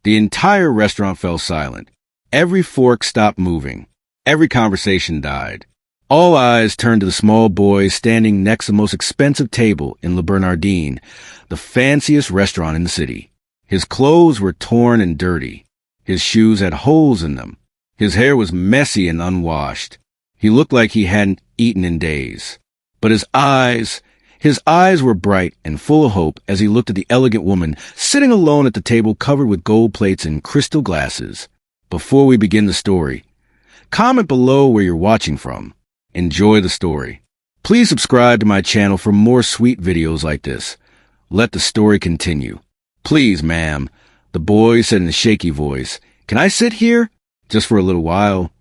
The entire restaurant fell silent. Every fork stopped moving. Every conversation died. All eyes turned to the small boy standing next to the most expensive table in Le Bernardin, the fanciest restaurant in the city. His clothes were torn and dirty. His shoes had holes in them. His hair was messy and unwashed. He looked like he hadn't eaten in days. But his eyes were bright and full of hope as he looked at the elegant woman sitting alone at the table covered with gold plates and crystal glasses. Before we begin the story, comment below where you're watching from. Enjoy the story. Please subscribe to my channel for more sweet videos like this. Let the story continue. Please, ma'am, the boy said in a shaky voice. Can I sit here? Just for a little while.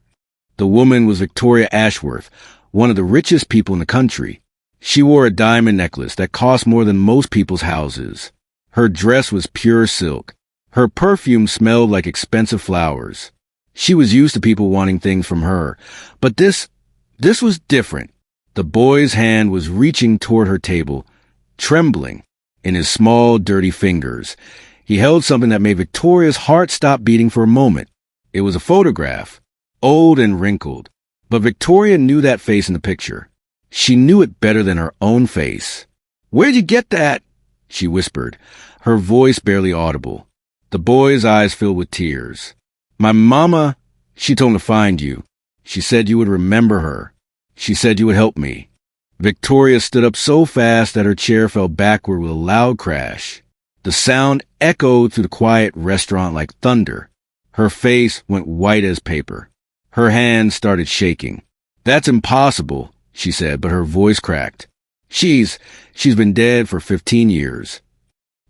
The woman was Victoria Ashworth, one of the richest people in the country. She wore a diamond necklace that cost more than most people's houses. Her dress was pure silk. Her perfume smelled like expensive flowers. She was used to people wanting things from her, but this was different. The boy's hand was reaching toward her table, trembling in his small, dirty fingers. He held something that made Victoria's heart stop beating for a moment. It was a photograph, old and wrinkled, but Victoria knew that face in the picture. She knew it better than her own face. "Where'd you get that?" she whispered, her voice barely audible. The boy's eyes filled with tears. "My mama, she told me to find you. She said you would remember her. She said you would help me." Victoria stood up so fast that her chair fell backward with a loud crash. The sound echoed through the quiet restaurant like thunder. Her face went white as paper. Her hands started shaking. "That's impossible," she said, but her voice cracked. She's been dead for 15 years.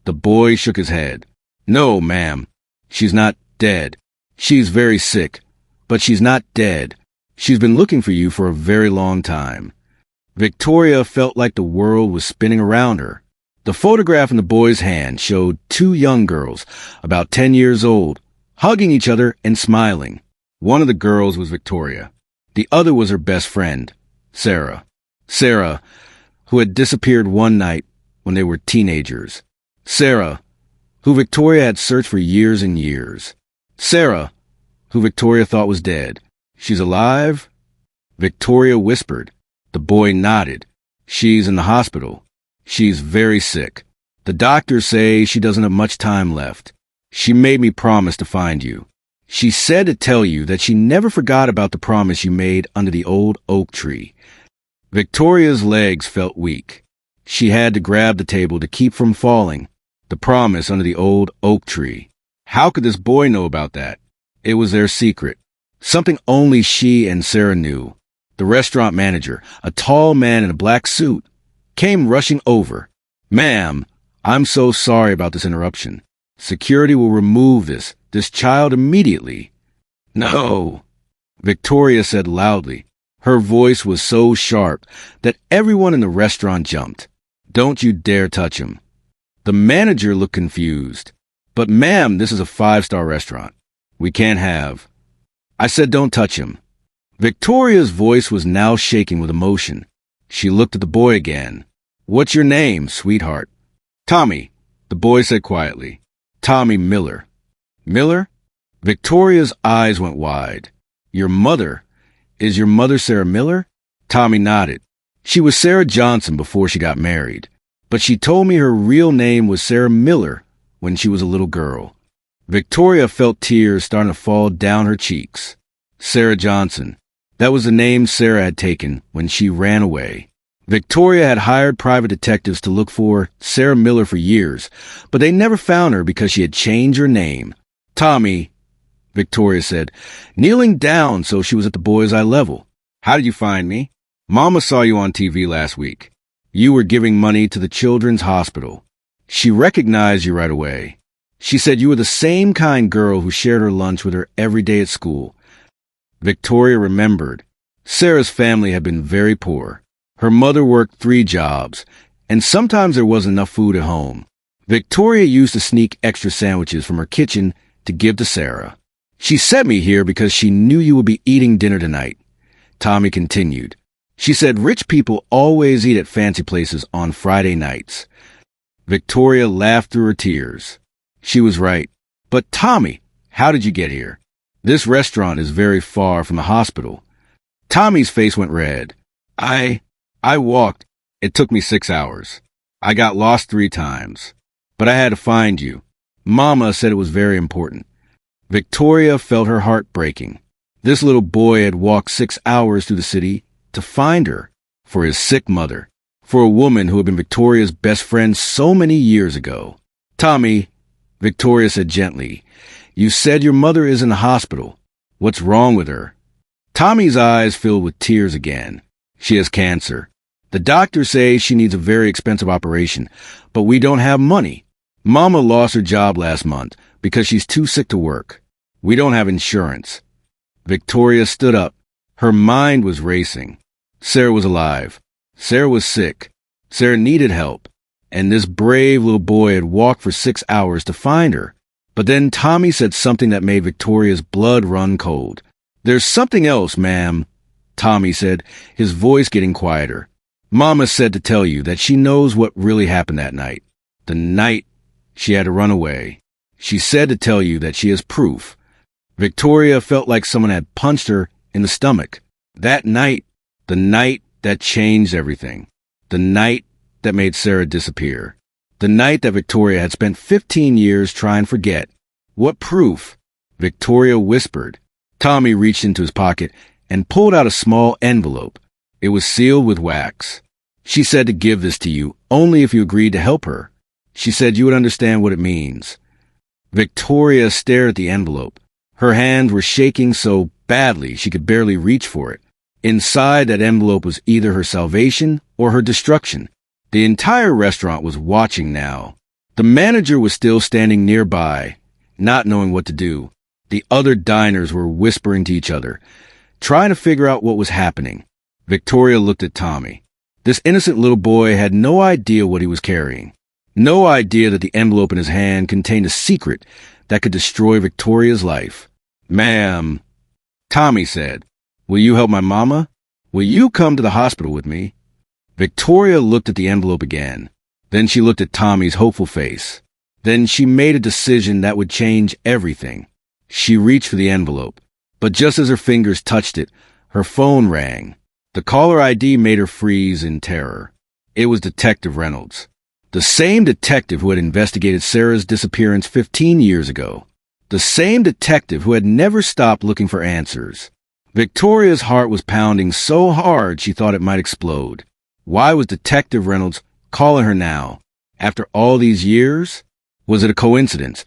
The boy shook his head. "No, ma'am. She's not dead. She's very sick, but she's not dead. She's been looking for you for a very long time." Victoria felt like the world was spinning around her. The photograph in the boy's hand showed two young girls, about 10 years old, hugging each other and smiling. One of the girls was Victoria. The other was her best friend, Sarah. Sarah, who had disappeared one night when they were teenagers. Sarah, who Victoria had searched for years and years. Sarah, who Victoria thought was dead. "She's alive?" Victoria whispered. The boy nodded. "She's in the hospital. She's very sick. The doctors say she doesn't have much time left. She made me promise to find you. She said to tell you that she never forgot about the promise you made under the old oak tree." Victoria's legs felt weak. She had to grab the table to keep from falling. The promise under the old oak tree. How could this boy know about that? It was their secret. Something only she and Sarah knew. The restaurant manager, a tall man in a black suit, came rushing over. "Ma'am, I'm so sorry about this interruption. Security will remove this child immediately." "No," Victoria said loudly. Her voice was so sharp that everyone in the restaurant jumped. "Don't you dare touch him." The manager looked confused. "But ma'am, this is a 5-star restaurant. We can't have." "I said don't touch him." Victoria's voice was now shaking with emotion. She looked at the boy again. "What's your name, sweetheart?" "Tommy," the boy said quietly. "Tommy Miller." "Miller?" Victoria's eyes went wide. "Your mother? Is your mother Sarah Miller?" Tommy nodded. "She was Sarah Johnson before she got married, but she told me her real name was Sarah Miller when she was a little girl." Victoria felt tears starting to fall down her cheeks. Sarah Johnson. That was the name Sarah had taken when she ran away. Victoria had hired private detectives to look for Sarah Miller for years, but they never found her because she had changed her name. "Tommy," Victoria said, kneeling down so she was at the boy's eye level. "How did you find me?" "Mama saw you on TV last week. You were giving money to the children's hospital. She recognized you right away. She said you were the same kind girl who shared her lunch with her every day at school." Victoria remembered. Sarah's family had been very poor. Her mother worked 3 jobs, and sometimes there wasn't enough food at home. Victoria used to sneak extra sandwiches from her kitchen to give to Sarah. "She sent me here because she knew you would be eating dinner tonight," Tommy continued. "She said rich people always eat at fancy places on Friday nights." Victoria laughed through her tears. She was right. But Tommy, how did you get here? This restaurant is very far from the hospital. Tommy's face went red. I walked. It took me 6 hours. I got lost 3 times. But I had to find you. Mama said it was very important. Victoria felt her heart breaking. This little boy had walked 6 hours through the city to find her, for his sick mother, for a woman who had been Victoria's best friend so many years ago. Tommy, Victoria said gently, you said your mother is in the hospital. What's wrong with her? Tommy's eyes filled with tears again. She has cancer. The doctors say she needs a very expensive operation, but we don't have money. Mama lost her job last month because she's too sick to work. We don't have insurance. Victoria stood up. Her mind was racing. Sarah was alive. Sarah was sick. Sarah needed help. And this brave little boy had walked for 6 hours to find her. But then Tommy said something that made Victoria's blood run cold. There's something else, ma'am, Tommy said, his voice getting quieter. Mama said to tell you that she knows what really happened that night. The night she had to run away. She said to tell you that she has proof. Victoria felt like someone had punched her in the stomach. That night, the night that changed everything. The night that made Sarah disappear. The night that Victoria had spent 15 years trying to forget. What proof? Victoria whispered. Tommy reached into his pocket and pulled out a small envelope. It was sealed with wax. She said to give this to you only if you agreed to help her. She said you would understand what it means. Victoria stared at the envelope. Her hands were shaking so badly she could barely reach for it. Inside that envelope was either her salvation or her destruction. The entire restaurant was watching now. The manager was still standing nearby, not knowing what to do. The other diners were whispering to each other, trying to figure out what was happening. Victoria looked at Tommy. This innocent little boy had no idea what he was carrying. No idea that the envelope in his hand contained a secret that could destroy Victoria's life. Ma'am, Tommy said, will you help my mama? Will you come to the hospital with me? Victoria looked at the envelope again. Then she looked at Tommy's hopeful face. Then she made a decision that would change everything. She reached for the envelope. But just as her fingers touched it, her phone rang. The caller ID made her freeze in terror. It was Detective Reynolds. The same detective who had investigated Sarah's disappearance 15 years ago. The same detective who had never stopped looking for answers. Victoria's heart was pounding so hard she thought it might explode. Why was Detective Reynolds calling her now? After all these years? Was it a coincidence?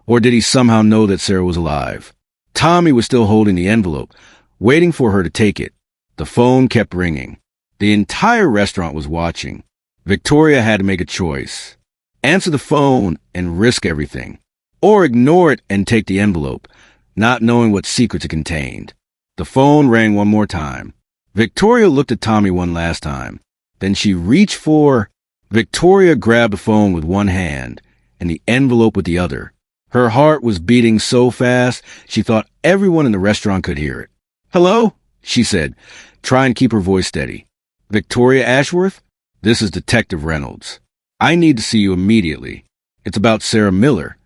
Or did he somehow know that Sarah was alive? Tommy was still holding the envelope, waiting for her to take it. The phone kept ringing. The entire restaurant was watching. Victoria had to make a choice. Answer the phone and risk everything. Or ignore it and take the envelope, not knowing what secrets it contained. The phone rang one more time. Victoria looked at Tommy one last time. Then she reached for... Victoria grabbed the phone with one hand and the envelope with the other. Her heart was beating so fast she thought everyone in the restaurant could hear it. Hello? She said, trying to keep her voice steady. Victoria Ashworth? This is Detective Reynolds. I need to see you immediately. It's about Sarah Miller.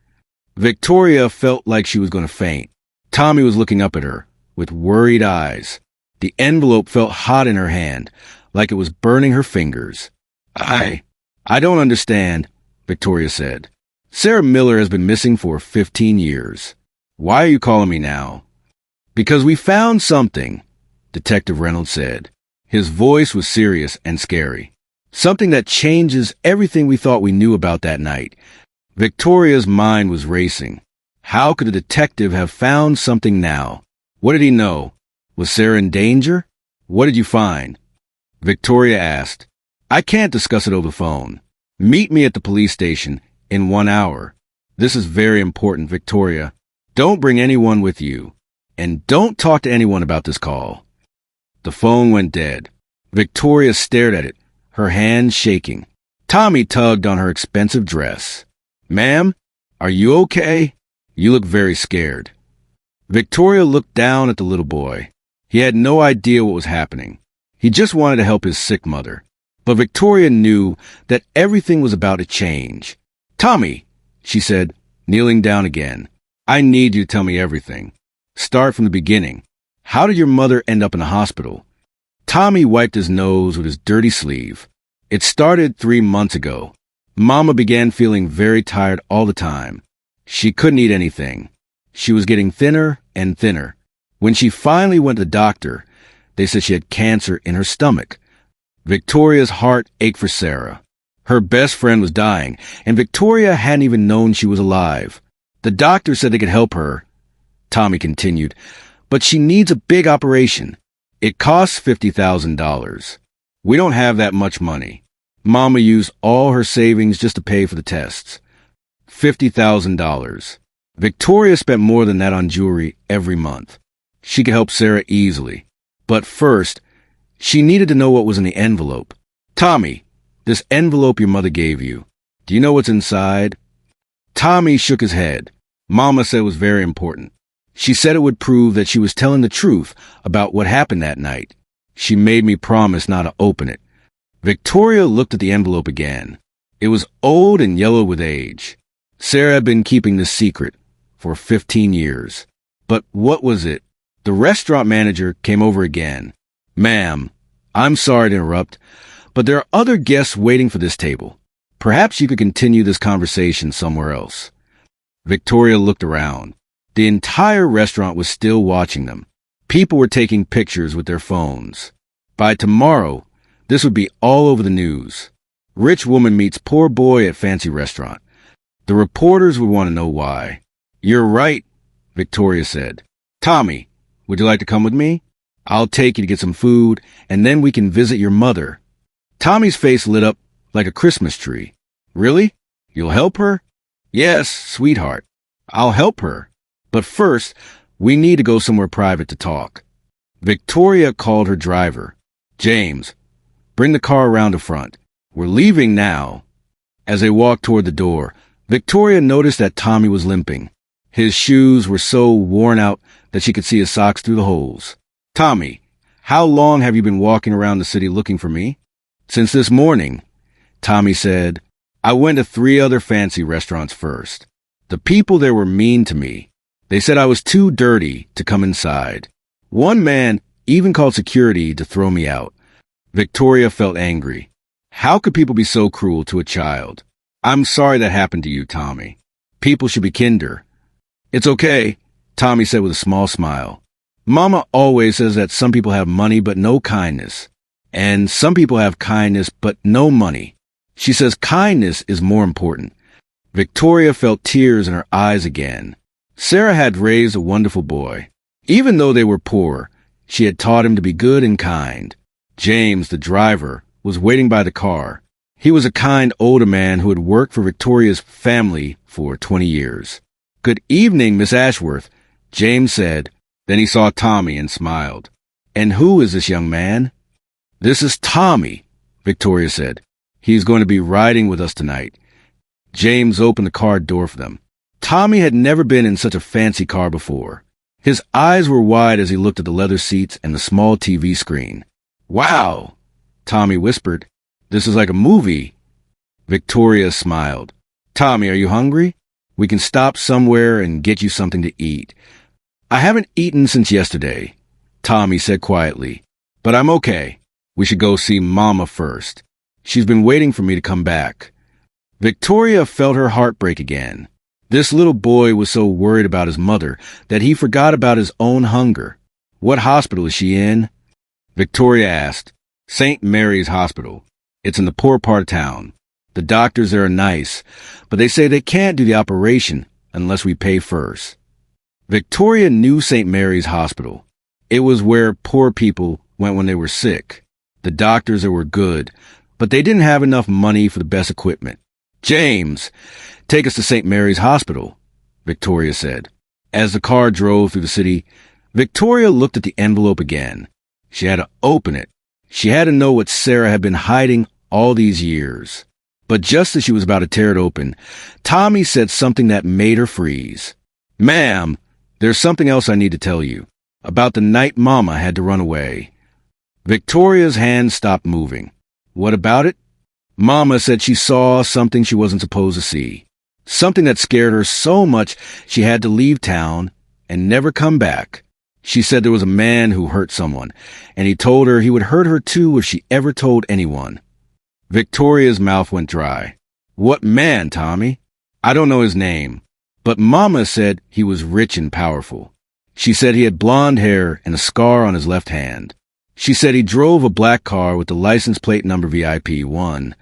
Victoria felt like she was going to faint. Tommy was looking up at her with worried eyes. The envelope felt hot in her hand, like it was burning her fingers. I don't understand, Victoria said. Sarah Miller has been missing for 15 years. Why are you calling me now? Because we found something, Detective Reynolds said. His voice was serious and scary. Something that changes everything we thought we knew about that night. Victoria's mind was racing. How could a detective have found something now? What did he know? Was Sarah in danger? What did you find? Victoria asked. I can't discuss it over the phone. Meet me at the police station in 1 hour. This is very important, Victoria. Don't bring anyone with you. And don't talk to anyone about this call. The phone went dead. Victoria stared at it, her hands shaking. Tommy tugged on her expensive dress. Ma'am, are you okay? You look very scared. Victoria looked down at the little boy. He had no idea what was happening. He just wanted to help his sick mother. But Victoria knew that everything was about to change. Tommy, she said, kneeling down again. I need you to tell me everything. Start from the beginning. How did your mother end up in the hospital? Tommy wiped his nose with his dirty sleeve. It started 3 months ago. Mama began feeling very tired all the time. She couldn't eat anything. She was getting thinner and thinner. When she finally went to the doctor, they said she had cancer in her stomach. Victoria's heart ached for Sarah. Her best friend was dying, and Victoria hadn't even known she was alive. The doctor said they could help her, Tommy continued, but she needs a big operation. It costs $50,000. We don't have that much money. Mama used all her savings just to pay for the tests. $50,000. Victoria spent more than that on jewelry every month. She could help Sarah easily. But first, she needed to know what was in the envelope. Tommy, this envelope your mother gave you, do you know what's inside? Tommy shook his head. Mama said it was very important. She said it would prove that she was telling the truth about what happened that night. She made me promise not to open it. Victoria looked at the envelope again. It was old and yellow with age. Sarah had been keeping this secret for 15 years. But what was it? The restaurant manager came over again. Ma'am, I'm sorry to interrupt, but there are other guests waiting for this table. Perhaps you could continue this conversation somewhere else. Victoria looked around. The entire restaurant was still watching them. People were taking pictures with their phones. By tomorrow, this would be all over the news. Rich woman meets poor boy at fancy restaurant. The reporters would want to know why. You're right, Victoria said. Tommy, would you like to come with me? I'll take you to get some food, and then we can visit your mother. Tommy's face lit up like a Christmas tree. Really? You'll help her? Yes, sweetheart. I'll help her. But first, we need to go somewhere private to talk. Victoria called her driver. James, bring the car around the front. We're leaving now. As they walked toward the door, Victoria noticed that Tommy was limping. His shoes were so worn out that she could see his socks through the holes. Tommy, how long have you been walking around the city looking for me? Since this morning, Tommy said. I went to 3 other fancy restaurants first. The people there were mean to me. They said I was too dirty to come inside. One man even called security to throw me out. Victoria felt angry. How could people be so cruel to a child? I'm sorry that happened to you, Tommy. People should be kinder. It's okay, Tommy said with a small smile. Mama always says that some people have money but no kindness. And some people have kindness but no money. She says kindness is more important. Victoria felt tears in her eyes again. Sarah had raised a wonderful boy. Even though they were poor, she had taught him to be good and kind. James, the driver, was waiting by the car. He was a kind older man who had worked for Victoria's family for 20 years. Good evening, Miss Ashworth, James said. Then he saw Tommy and smiled. And who is this young man? This is Tommy, Victoria said. He's going to be riding with us tonight. James opened the car door for them. Tommy had never been in such a fancy car before. His eyes were wide as he looked at the leather seats and the small TV screen. Wow, Tommy whispered. This is like a movie. Victoria smiled. Tommy, are you hungry? We can stop somewhere and get you something to eat. I haven't eaten since yesterday, Tommy said quietly. But I'm okay. We should go see Mama first. She's been waiting for me to come back. Victoria felt her heart break again. This little boy was so worried about his mother that he forgot about his own hunger. What hospital is she in? Victoria asked. St. Mary's Hospital. It's in the poor part of town. The doctors there are nice, but they say they can't do the operation unless we pay first. Victoria knew St. Mary's Hospital. It was where poor people went when they were sick. The doctors there were good, but they didn't have enough money for the best equipment. James, take us to St. Mary's Hospital, Victoria said. As the car drove through the city, Victoria looked at the envelope again. She had to open it. She had to know what Sarah had been hiding all these years. But just as she was about to tear it open, Tommy said something that made her freeze. Ma'am, there's something else I need to tell you. About the night Mama had to run away. Victoria's hand stopped moving. What about it? Mama said she saw something she wasn't supposed to see. Something that scared her so much she had to leave town and never come back. She said there was a man who hurt someone, and he told her he would hurt her too if she ever told anyone. Victoria's mouth went dry. What man, Tommy? I don't know his name, but Mama said he was rich and powerful. She said he had blonde hair and a scar on his left hand. She said he drove a black car with the license plate number VIP1.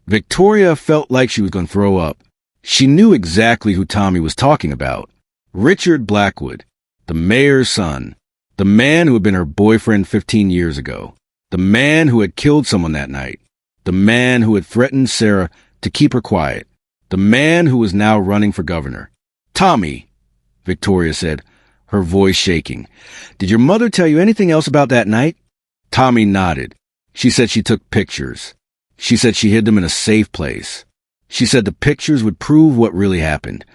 Victoria felt like she was going to throw up. She knew exactly who Tommy was talking about. Richard Blackwood, the mayor's son, the man who had been her boyfriend 15 years ago, the man who had killed someone that night, the man who had threatened Sarah to keep her quiet, the man who was now running for governor. Tommy, Victoria said, her voice shaking. Did your mother tell you anything else about that night? Tommy nodded. She said she took pictures. She said she hid them in a safe place. She said the pictures would prove what really happened.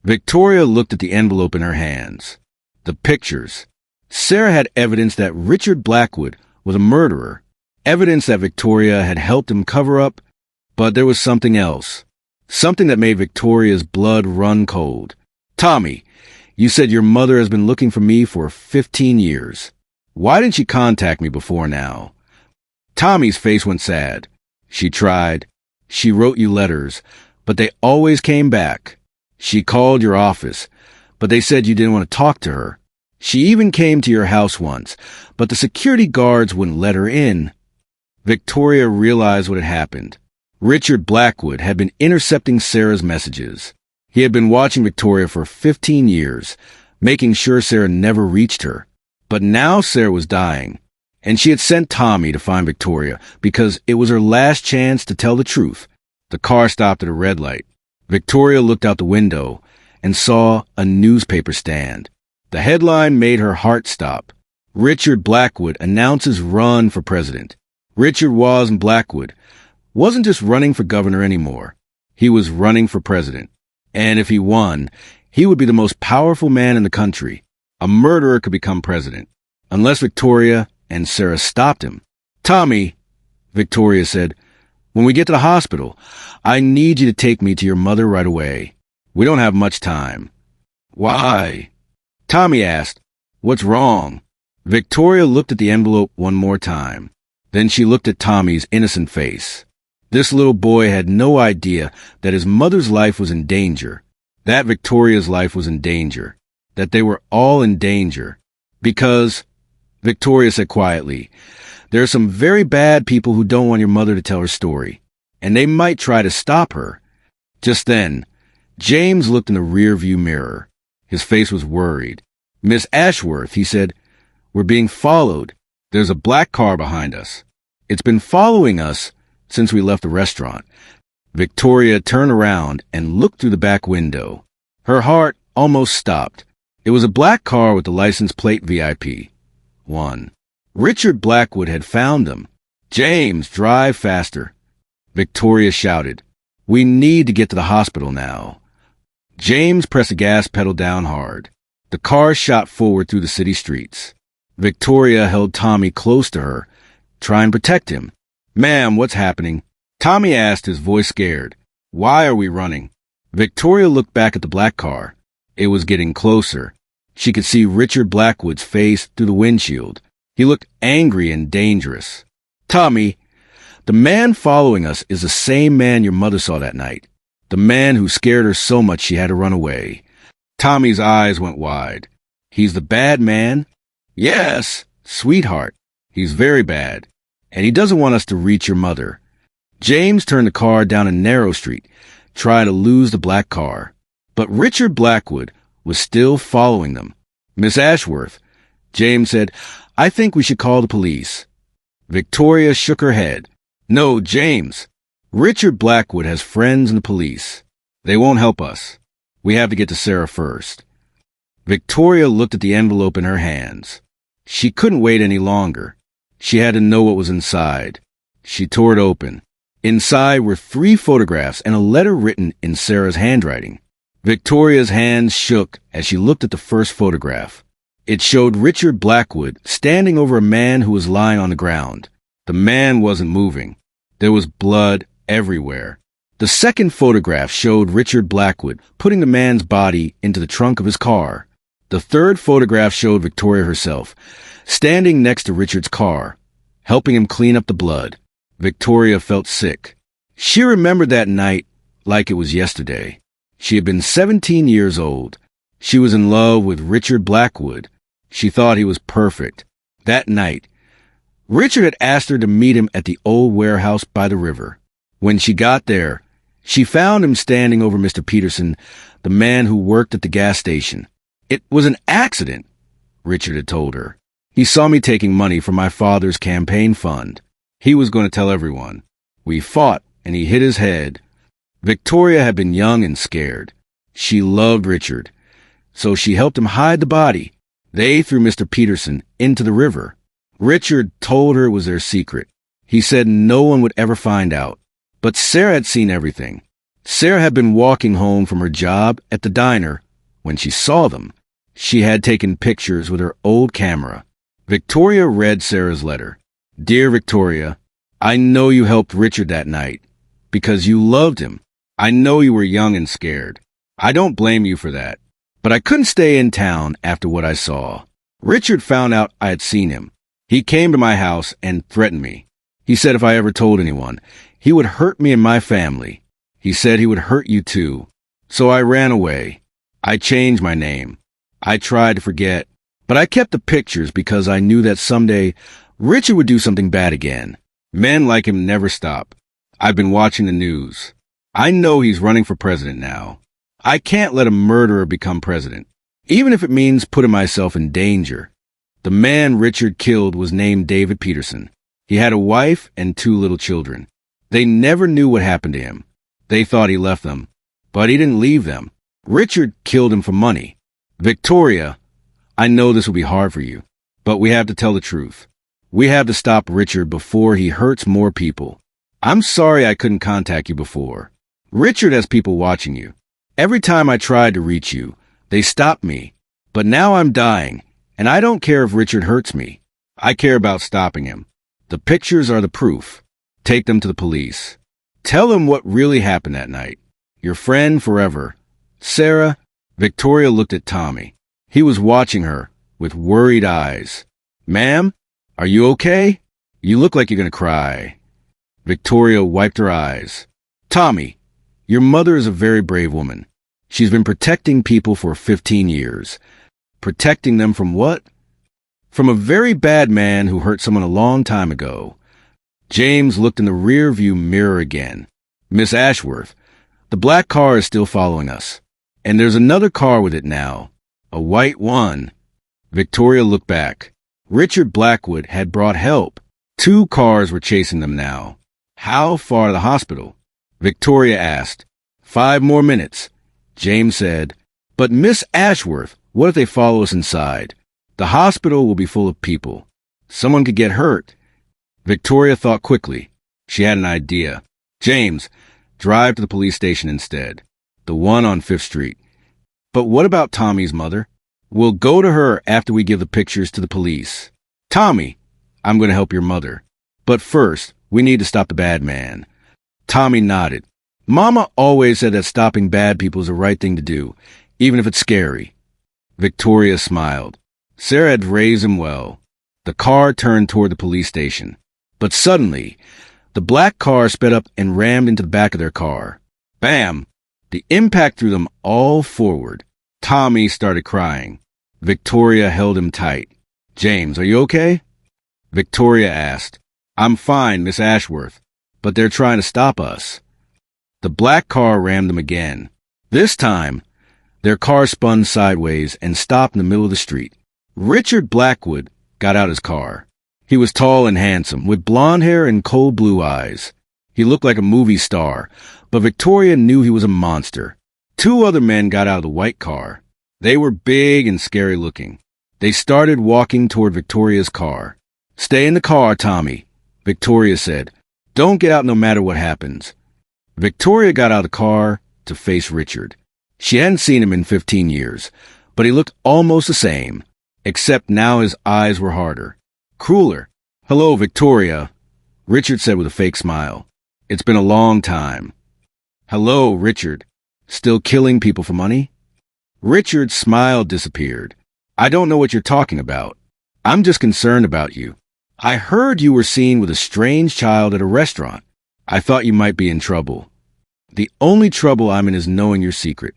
Victoria looked at the envelope in her hands. The pictures. Sarah had evidence that Richard Blackwood was a murderer, evidence that Victoria had helped him cover up, but there was something else. Something that made Victoria's blood run cold. Tommy, you said your mother has been looking for me for 15 years. Why didn't she contact me before now? Tommy's face went sad. She tried. She wrote you letters, but they always came back. She called your office, but they said you didn't want to talk to her. She even came to your house once, but the security guards wouldn't let her in. Victoria realized what had happened. Richard Blackwood had been intercepting Sarah's messages. He had been watching Victoria for 15 years, making sure Sarah never reached her. But now Sarah was dying, and she had sent Tommy to find Victoria because it was her last chance to tell the truth. The car stopped at a red light. Victoria looked out the window and saw a newspaper stand. The headline made her heart stop. Richard Blackwood announces run for president. Richard Blackwood wasn't just running for governor anymore. He was running for president. And if he won, he would be the most powerful man in the country. A murderer could become president, unless Victoria and Sarah stopped him. Tommy, Victoria said, when we get to the hospital, I need you to take me to your mother right away. We don't have much time. Why? Tommy asked, what's wrong? Victoria looked at the envelope one more time. Then she looked at Tommy's innocent face. This little boy had no idea that his mother's life was in danger, that Victoria's life was in danger, that they were all in danger. Because, Victoria said quietly, there are some very bad people who don't want your mother to tell her story, and they might try to stop her. Just then, James looked in the rearview mirror. His face was worried. Miss Ashworth, he said, we're being followed. There's a black car behind us. It's been following us since we left the restaurant. Victoria turned around and looked through the back window. Her heart almost stopped. It was a black car with the license plate VIP1. Richard Blackwood had found them. James, drive faster. Victoria shouted. We need to get to the hospital now. James pressed the gas pedal down hard. The car shot forward through the city streets. Victoria held Tommy close to her, trying to protect him. Ma'am, what's happening? Tommy asked, his voice scared. Why are we running? Victoria looked back at the black car. It was getting closer. She could see Richard Blackwood's face through the windshield. He looked angry and dangerous. Tommy, the man following us is the same man your mother saw that night. The man who scared her so much she had to run away. Tommy's eyes went wide. He's the bad man? Yes, sweetheart. He's very bad. And he doesn't want us to reach your mother. James turned the car down a narrow street, trying to lose the black car. But Richard Blackwood was still following them. Miss Ashworth, James said, I think we should call the police. Victoria shook her head. No, James. Richard Blackwood has friends in the police. They won't help us. We have to get to Sarah first. Victoria looked at the envelope in her hands. She couldn't wait any longer. She had to know what was inside. She tore it open. Inside were 3 photographs and a letter written in Sarah's handwriting. Victoria's hands shook as she looked at the first photograph. It showed Richard Blackwood standing over a man who was lying on the ground. The man wasn't moving. There was blood everywhere. The second photograph showed Richard Blackwood putting the man's body into the trunk of his car. The third photograph showed Victoria herself, standing next to Richard's car, helping him clean up the blood. Victoria felt sick. She remembered that night like it was yesterday. She had been 17 years old. She was in love with Richard Blackwood. She thought he was perfect. That night, Richard had asked her to meet him at the old warehouse by the river. When she got there, she found him standing over Mr. Peterson, the man who worked at the gas station. It was an accident, Richard had told her. He saw me taking money from my father's campaign fund. He was going to tell everyone. We fought, and he hit his head. Victoria had been young and scared. She loved Richard, so she helped him hide the body. They threw Mr. Peterson into the river. Richard told her it was their secret. He said no one would ever find out. But Sarah had seen everything. Sarah had been walking home from her job at the diner when she saw them. She had taken pictures with her old camera. Victoria read Sarah's letter. Dear Victoria, I know you helped Richard that night because you loved him. I know you were young and scared. I don't blame you for that. But I couldn't stay in town after what I saw. Richard found out I had seen him. He came to my house and threatened me. He said if I ever told anyone, he would hurt me and my family. He said he would hurt you too. So I ran away. I changed my name. I tried to forget, but I kept the pictures because I knew that someday Richard would do something bad again. Men like him never stop. I've been watching the news. I know he's running for president now. I can't let a murderer become president, even if it means putting myself in danger. The man Richard killed was named David Peterson. He had a wife and 2 little children. They never knew what happened to him. They thought he left them, but he didn't leave them. Richard killed him for money. Victoria, I know this will be hard for you, but we have to tell the truth. We have to stop Richard before he hurts more people. I'm sorry I couldn't contact you before. Richard has people watching you. Every time I tried to reach you, they stopped me. But now I'm dying, and I don't care if Richard hurts me. I care about stopping him. The pictures are the proof. Take them to the police. Tell them what really happened that night. Your friend forever. Sarah. Victoria looked at Tommy. He was watching her with worried eyes. Ma'am, are you okay? You look like you're going to cry. Victoria wiped her eyes. Tommy, your mother is a very brave woman. She's been protecting people for 15 years. Protecting them from what? From a very bad man who hurt someone a long time ago. James looked in the rear-view mirror again. Miss Ashworth, the black car is still following us. And there's another car with it now. A white one. Victoria looked back. Richard Blackwood had brought help. 2 cars were chasing them now. How far to the hospital? Victoria asked. 5 more minutes. James said, but Miss Ashworth, what if they follow us inside? The hospital will be full of people. Someone could get hurt. Victoria thought quickly. She had an idea. James, drive to the police station instead. The one on 5th Street. But what about Tommy's mother? We'll go to her after we give the pictures to the police. Tommy, I'm going to help your mother. But first, we need to stop the bad man. Tommy nodded. Mama always said that stopping bad people is the right thing to do, even if it's scary. Victoria smiled. Sarah had raised him well. The car turned toward the police station. But suddenly, the black car sped up and rammed into the back of their car. Bam! The impact threw them all forward. Tommy started crying. Victoria held him tight. James, are you okay? Victoria asked. I'm fine, Miss Ashworth, but they're trying to stop us. The black car rammed them again. This time, their car spun sideways and stopped in the middle of the street. Richard Blackwood got out his car. He was tall and handsome, with blonde hair and cold blue eyes. He looked like a movie star, but Victoria knew he was a monster. 2 other men got out of the white car. They were big and scary looking. They started walking toward Victoria's car. Stay in the car, Tommy, Victoria said. Don't get out no matter what happens. Victoria got out of the car to face Richard. She hadn't seen him in 15 years, but he looked almost the same, except now his eyes were harder. Crueler. Hello, Victoria, Richard said with a fake smile. It's been a long time. Hello, Richard. Still killing people for money? Richard's smile disappeared. I don't know what you're talking about. I'm just concerned about you. I heard you were seen with a strange child at a restaurant. I thought you might be in trouble. The only trouble I'm in is knowing your secret.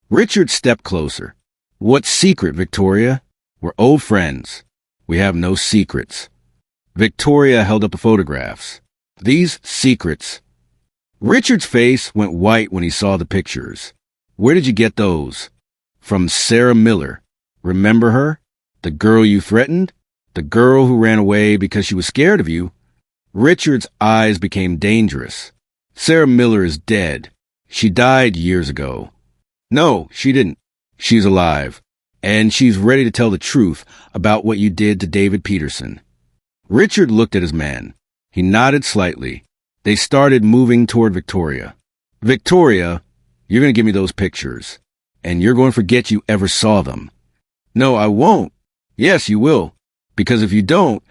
Richard stepped closer. What secret, Victoria? We're old friends. We have no secrets. Victoria held up the photographs. These secrets. Richard's face went white when he saw the pictures. Where did you get those? From Sarah Miller. Remember her? The girl you threatened? The girl who ran away because she was scared of you? Richard's eyes became dangerous. Sarah Miller is dead. She died years ago. No, she didn't. She's alive. And she's ready to tell the truth about what you did to David Peterson. Richard looked at his man. He nodded slightly. They started moving toward Victoria. Victoria, you're going to give me those pictures. And you're going to forget you ever saw them. No, I won't. Yes, you will. Because if you don't,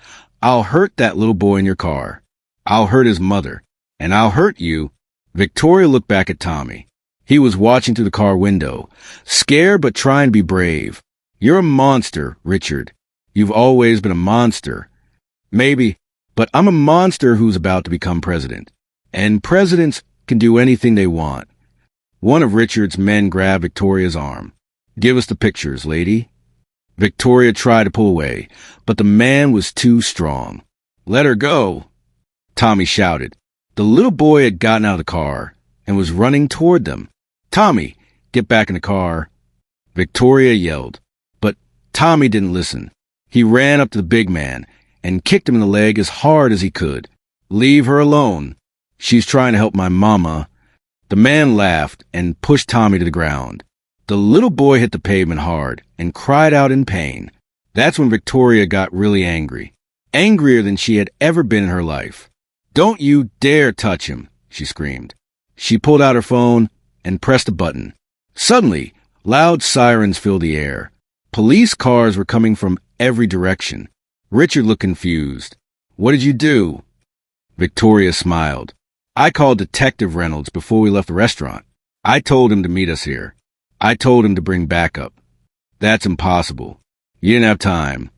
I'll hurt that little boy in your car. I'll hurt his mother. And I'll hurt you. Victoria looked back at Tommy. He was watching through the car window, scared but trying to be brave. You're a monster, Richard. You've always been a monster. Maybe, but I'm a monster who's about to become president. And presidents can do anything they want. One of Richard's men grabbed Victoria's arm. Give us the pictures, lady. Victoria tried to pull away, but the man was too strong. Let her go, Tommy shouted. The little boy had gotten out of the car and was running toward them. Tommy, get back in the car. Victoria yelled, but Tommy didn't listen. He ran up to the big man and kicked him in the leg as hard as he could. Leave her alone. She's trying to help my mama. The man laughed and pushed Tommy to the ground. The little boy hit the pavement hard and cried out in pain. That's when Victoria got really angry. Angrier than she had ever been in her life. Don't you dare touch him, she screamed. She pulled out her phone and pressed a button. Suddenly, loud sirens filled the air. Police cars were coming from every direction. Richard looked confused. What did you do? Victoria smiled. I called Detective Reynolds before we left the restaurant. I told him to meet us here. I told him to bring backup. That's impossible. You didn't have time.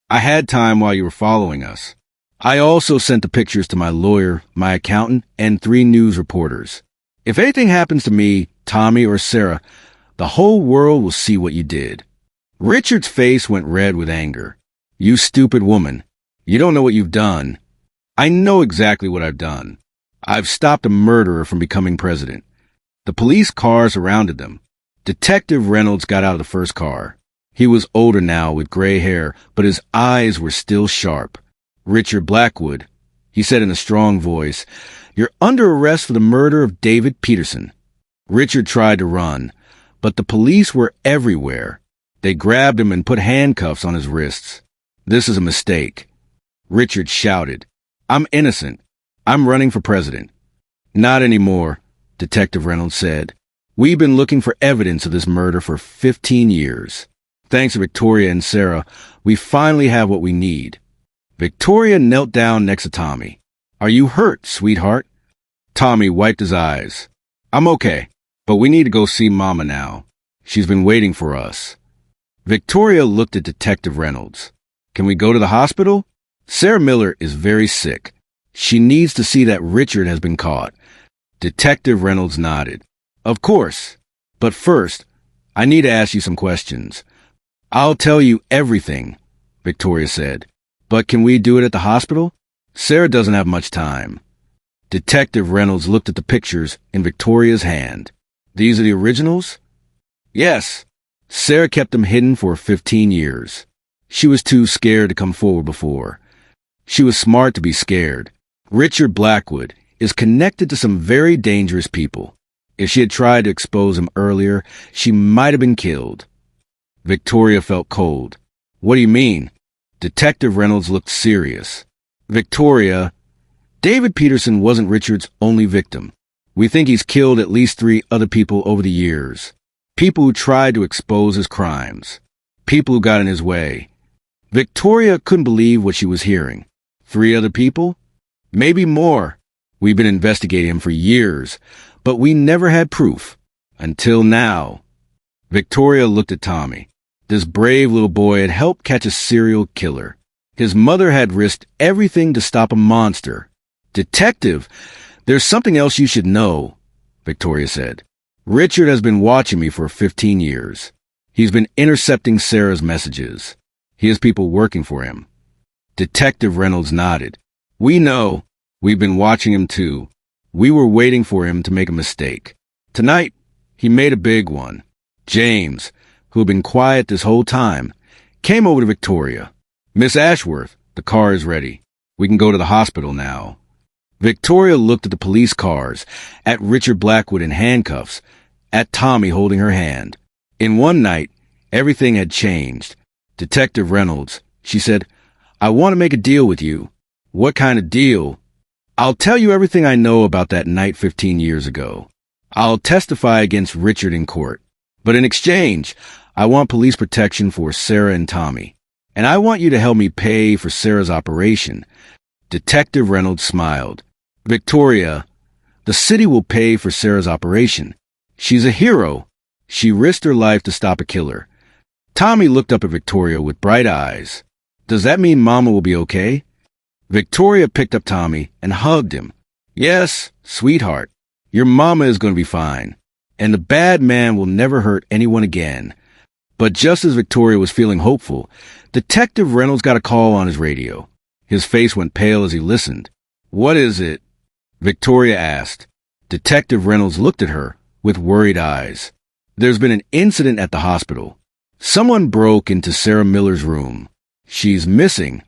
I had time while you were following us. I also sent the pictures to my lawyer, my accountant, and 3 news reporters. If anything happens to me, Tommy, or Sarah, the whole world will see what you did. Richard's face went red with anger. You stupid woman. You don't know what you've done. I know exactly what I've done. I've stopped a murderer from becoming president. The police cars surrounded them. Detective Reynolds got out of the first car. He was older now with gray hair, but his eyes were still sharp. Richard Blackwood, he said in a strong voice, you're under arrest for the murder of David Peterson. Richard tried to run, but the police were everywhere. They grabbed him and put handcuffs on his wrists. This is a mistake. Richard shouted, I'm innocent. I'm running for president. Not anymore, Detective Reynolds said. We've been looking for evidence of this murder for 15 years. Thanks to Victoria and Sarah, we finally have what we need. Victoria knelt down next to Tommy. Are you hurt, sweetheart? Tommy wiped his eyes. I'm okay, but we need to go see Mama now. She's been waiting for us. Victoria looked at Detective Reynolds. Can we go to the hospital? Sarah Miller is very sick. She needs to see that Richard has been caught. Detective Reynolds nodded. Of course. But first, I need to ask you some questions. I'll tell you everything, Victoria said. But can we do it at the hospital? Sarah doesn't have much time. Detective Reynolds looked at the pictures in Victoria's hand. These are the originals? Yes. Sarah kept them hidden for 15 years. She was too scared to come forward before. She was smart to be scared. Richard Blackwood is connected to some very dangerous people. If she had tried to expose him earlier, she might have been killed. Victoria felt cold. What do you mean? Detective Reynolds looked serious. Victoria, David Peterson wasn't Richard's only victim. We think he's killed at least 3 other people over the years. People who tried to expose his crimes. People who got in his way. Victoria couldn't believe what she was hearing. 3 other people? Maybe more. We've been investigating him for years, but we never had proof. Until now. Victoria looked at Tommy. This brave little boy had helped catch a serial killer. His mother had risked everything to stop a monster. Detective, there's something else you should know, Victoria said. Richard has been watching me for 15 years. He's been intercepting Sarah's messages. He has people working for him. Detective Reynolds nodded. We know. We've been watching him too. We were waiting for him to make a mistake. Tonight, he made a big one. James, who had been quiet this whole time, came over to Victoria. Miss Ashworth, the car is ready. We can go to the hospital now. Victoria looked at the police cars, at Richard Blackwood in handcuffs, at Tommy holding her hand. In one night, everything had changed. Detective Reynolds, she said, I want to make a deal with you. What kind of deal? I'll tell you everything I know about that night 15 years ago. I'll testify against Richard in court. But in exchange, I want police protection for Sarah and Tommy. And I want you to help me pay for Sarah's operation. Detective Reynolds smiled. Victoria, the city will pay for Sarah's operation. She's a hero. She risked her life to stop a killer. Tommy looked up at Victoria with bright eyes. Does that mean Mama will be okay? Victoria picked up Tommy and hugged him. Yes, sweetheart, your Mama is going to be fine. And the bad man will never hurt anyone again. But just as Victoria was feeling hopeful, Detective Reynolds got a call on his radio. His face went pale as he listened. What is it? Victoria asked. Detective Reynolds looked at her with worried eyes. There's been an incident at the hospital. Someone broke into Sarah Miller's room. She's missing.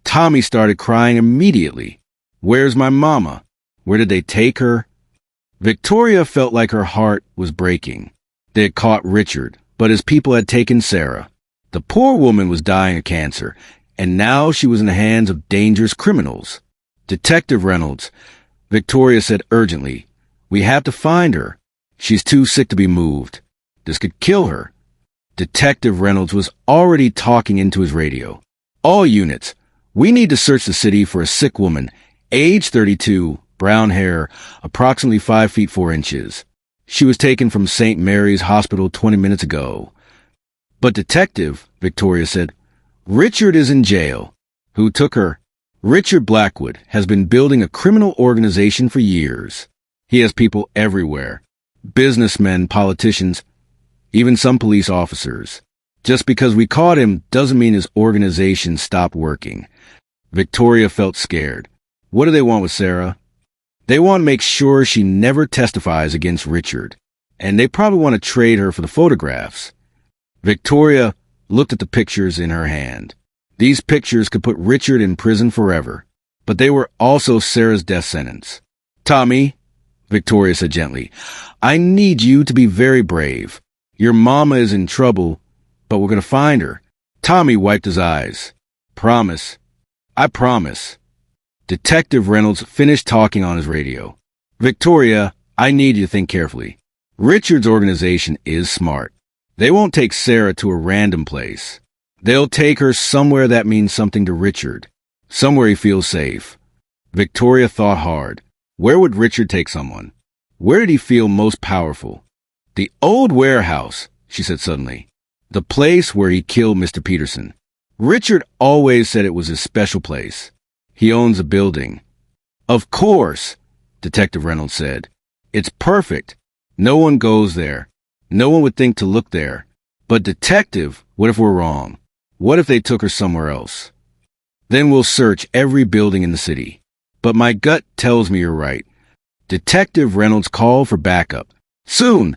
Tommy started crying immediately. Where's my mama? Where did they take her? Victoria felt like her heart was breaking. They had caught Richard, but his people had taken Sarah. The poor woman was dying of cancer, and now she was in the hands of dangerous criminals. Detective Reynolds, Victoria said urgently, we have to find her. She's too sick to be moved. This could kill her. Detective Reynolds was already talking into his radio. All units, we need to search the city for a sick woman, age 32, brown hair, approximately 5 feet 4 inches. She was taken from St. Mary's Hospital 20 minutes ago. But Detective, Victoria said, Richard is in jail. Who took her? Richard Blackwood has been building a criminal organization for years. He has people everywhere. Businessmen, politicians, even some police officers. Just because we caught him doesn't mean his organization stopped working. Victoria felt scared. What do they want with Sarah? They want to make sure she never testifies against Richard. And they probably want to trade her for the photographs. Victoria looked at the pictures in her hand. These pictures could put Richard in prison forever. But they were also Sarah's death sentence. Tommy, Victoria said gently, I need you to be very brave. Your mama is in trouble, but we're going to find her. Tommy wiped his eyes. Promise. I promise. Detective Reynolds finished talking on his radio. Victoria, I need you to think carefully. Richard's organization is smart. They won't take Sarah to a random place. They'll take her somewhere that means something to Richard. Somewhere he feels safe. Victoria thought hard. Where would Richard take someone? Where did he feel most powerful? The old warehouse, she said suddenly. The place where he killed Mr. Peterson. Richard always said it was his special place. He owns a building. Of course, Detective Reynolds said. It's perfect. No one goes there. No one would think to look there. But Detective, what if we're wrong? What if they took her somewhere else? Then we'll search every building in the city. But my gut tells me you're right. Detective Reynolds called for backup. Soon,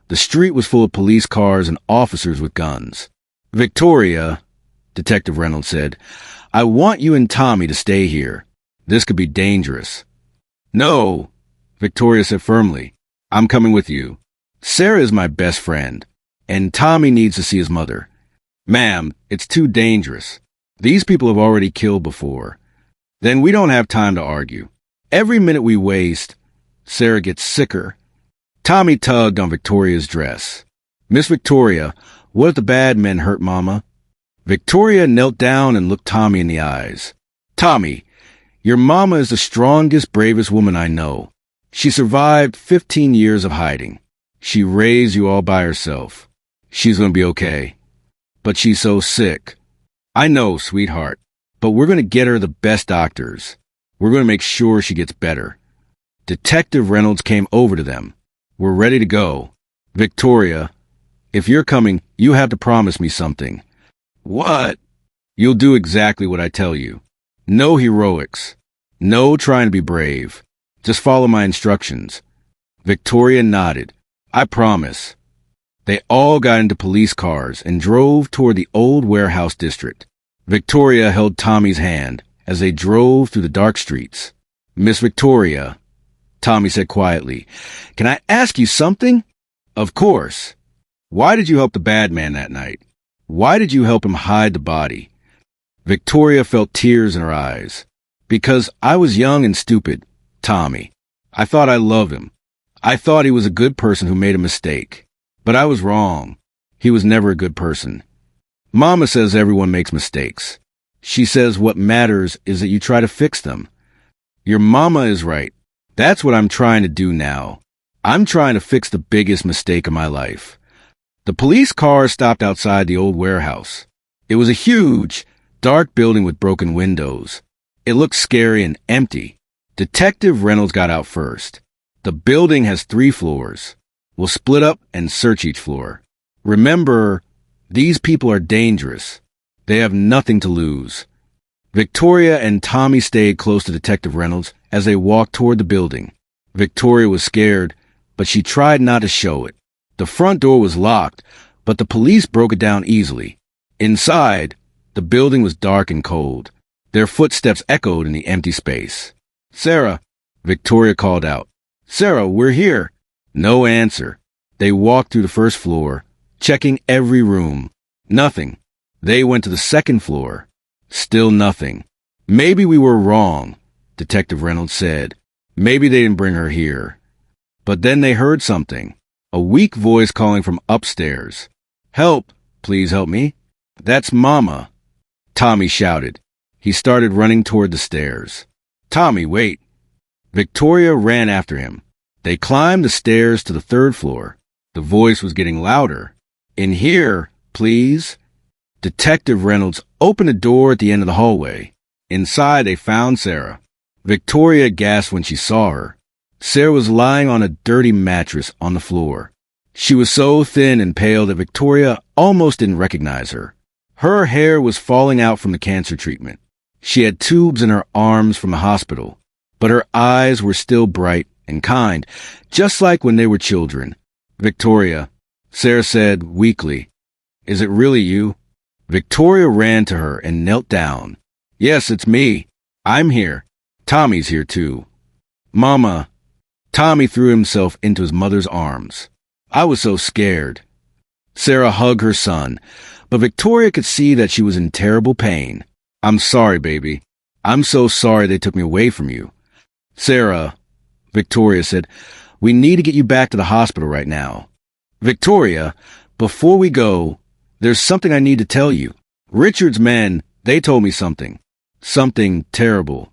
the street was full of police cars and officers with guns. Victoria, Detective Reynolds said, I want you and Tommy to stay here. This could be dangerous. No, Victoria said firmly. I'm coming with you. Sarah is my best friend, and Tommy needs to see his mother. Ma'am, it's too dangerous. These people have already killed before. Then we don't have time to argue. Every minute we waste, Sarah gets sicker. Tommy tugged on Victoria's dress. Miss Victoria, what if the bad men hurt Mama? Victoria knelt down and looked Tommy in the eyes. Tommy, your Mama is the strongest, bravest woman I know. She survived 15 years of hiding. She raised you all by herself. She's gonna be okay. But she's so sick. I know, sweetheart. But we're gonna get her the best doctors. We're gonna make sure she gets better. Detective Reynolds came over to them. We're ready to go. Victoria, if you're coming, you have to promise me something. What? You'll do exactly what I tell you. No heroics. No trying to be brave. Just follow my instructions. Victoria nodded. I promise. They all got into police cars and drove toward the old warehouse district. Victoria held Tommy's hand as they drove through the dark streets. Miss Victoria, Tommy said quietly, can I ask you something? Of course. Why did you help the bad man that night? Why did you help him hide the body? Victoria felt tears in her eyes. Because I was young and stupid, Tommy. I thought I loved him. I thought he was a good person who made a mistake. But I was wrong. He was never a good person. Mama says everyone makes mistakes. She says what matters is that you try to fix them. Your mama is right. That's what I'm trying to do now. I'm trying to fix the biggest mistake of my life. The police car stopped outside the old warehouse. It was a huge, dark building with broken windows. It looked scary and empty. Detective Reynolds got out first. The building has 3 floors. We'll split up and search each floor. Remember, these people are dangerous. They have nothing to lose. Victoria and Tommy stayed close to Detective Reynolds as they walked toward the building. Victoria was scared, but she tried not to show it. The front door was locked, but the police broke it down easily. Inside, the building was dark and cold. Their footsteps echoed in the empty space. Sarah, Victoria called out. Sarah, we're here. No answer. They walked through the first floor, checking every room. Nothing. They went to the second floor. Still nothing. Maybe we were wrong, Detective Reynolds said. Maybe they didn't bring her here. But then they heard something. A weak voice calling from upstairs. Help! Please help me. That's Mama. Tommy shouted. He started running toward the stairs. Tommy, wait. Victoria ran after him. They climbed the stairs to the 3rd floor. The voice was getting louder. In here, please. Detective Reynolds opened a door at the end of the hallway. Inside, they found Sarah. Victoria gasped when she saw her. Sarah was lying on a dirty mattress on the floor. She was so thin and pale that Victoria almost didn't recognize her. Her hair was falling out from the cancer treatment. She had tubes in her arms from the hospital, but her eyes were still bright and kind, just like when they were children. Victoria, Sarah said weakly, is it really you? Victoria ran to her and knelt down. Yes, it's me. I'm here. Tommy's here too. Mama. Tommy threw himself into his mother's arms. I was so scared. Sarah hugged her son, but Victoria could see that she was in terrible pain. I'm sorry, baby. I'm so sorry they took me away from you. Sarah, Victoria said, we need to get you back to the hospital right now. Victoria, before we go, there's something I need to tell you. Richard's men, they told me something. Something terrible.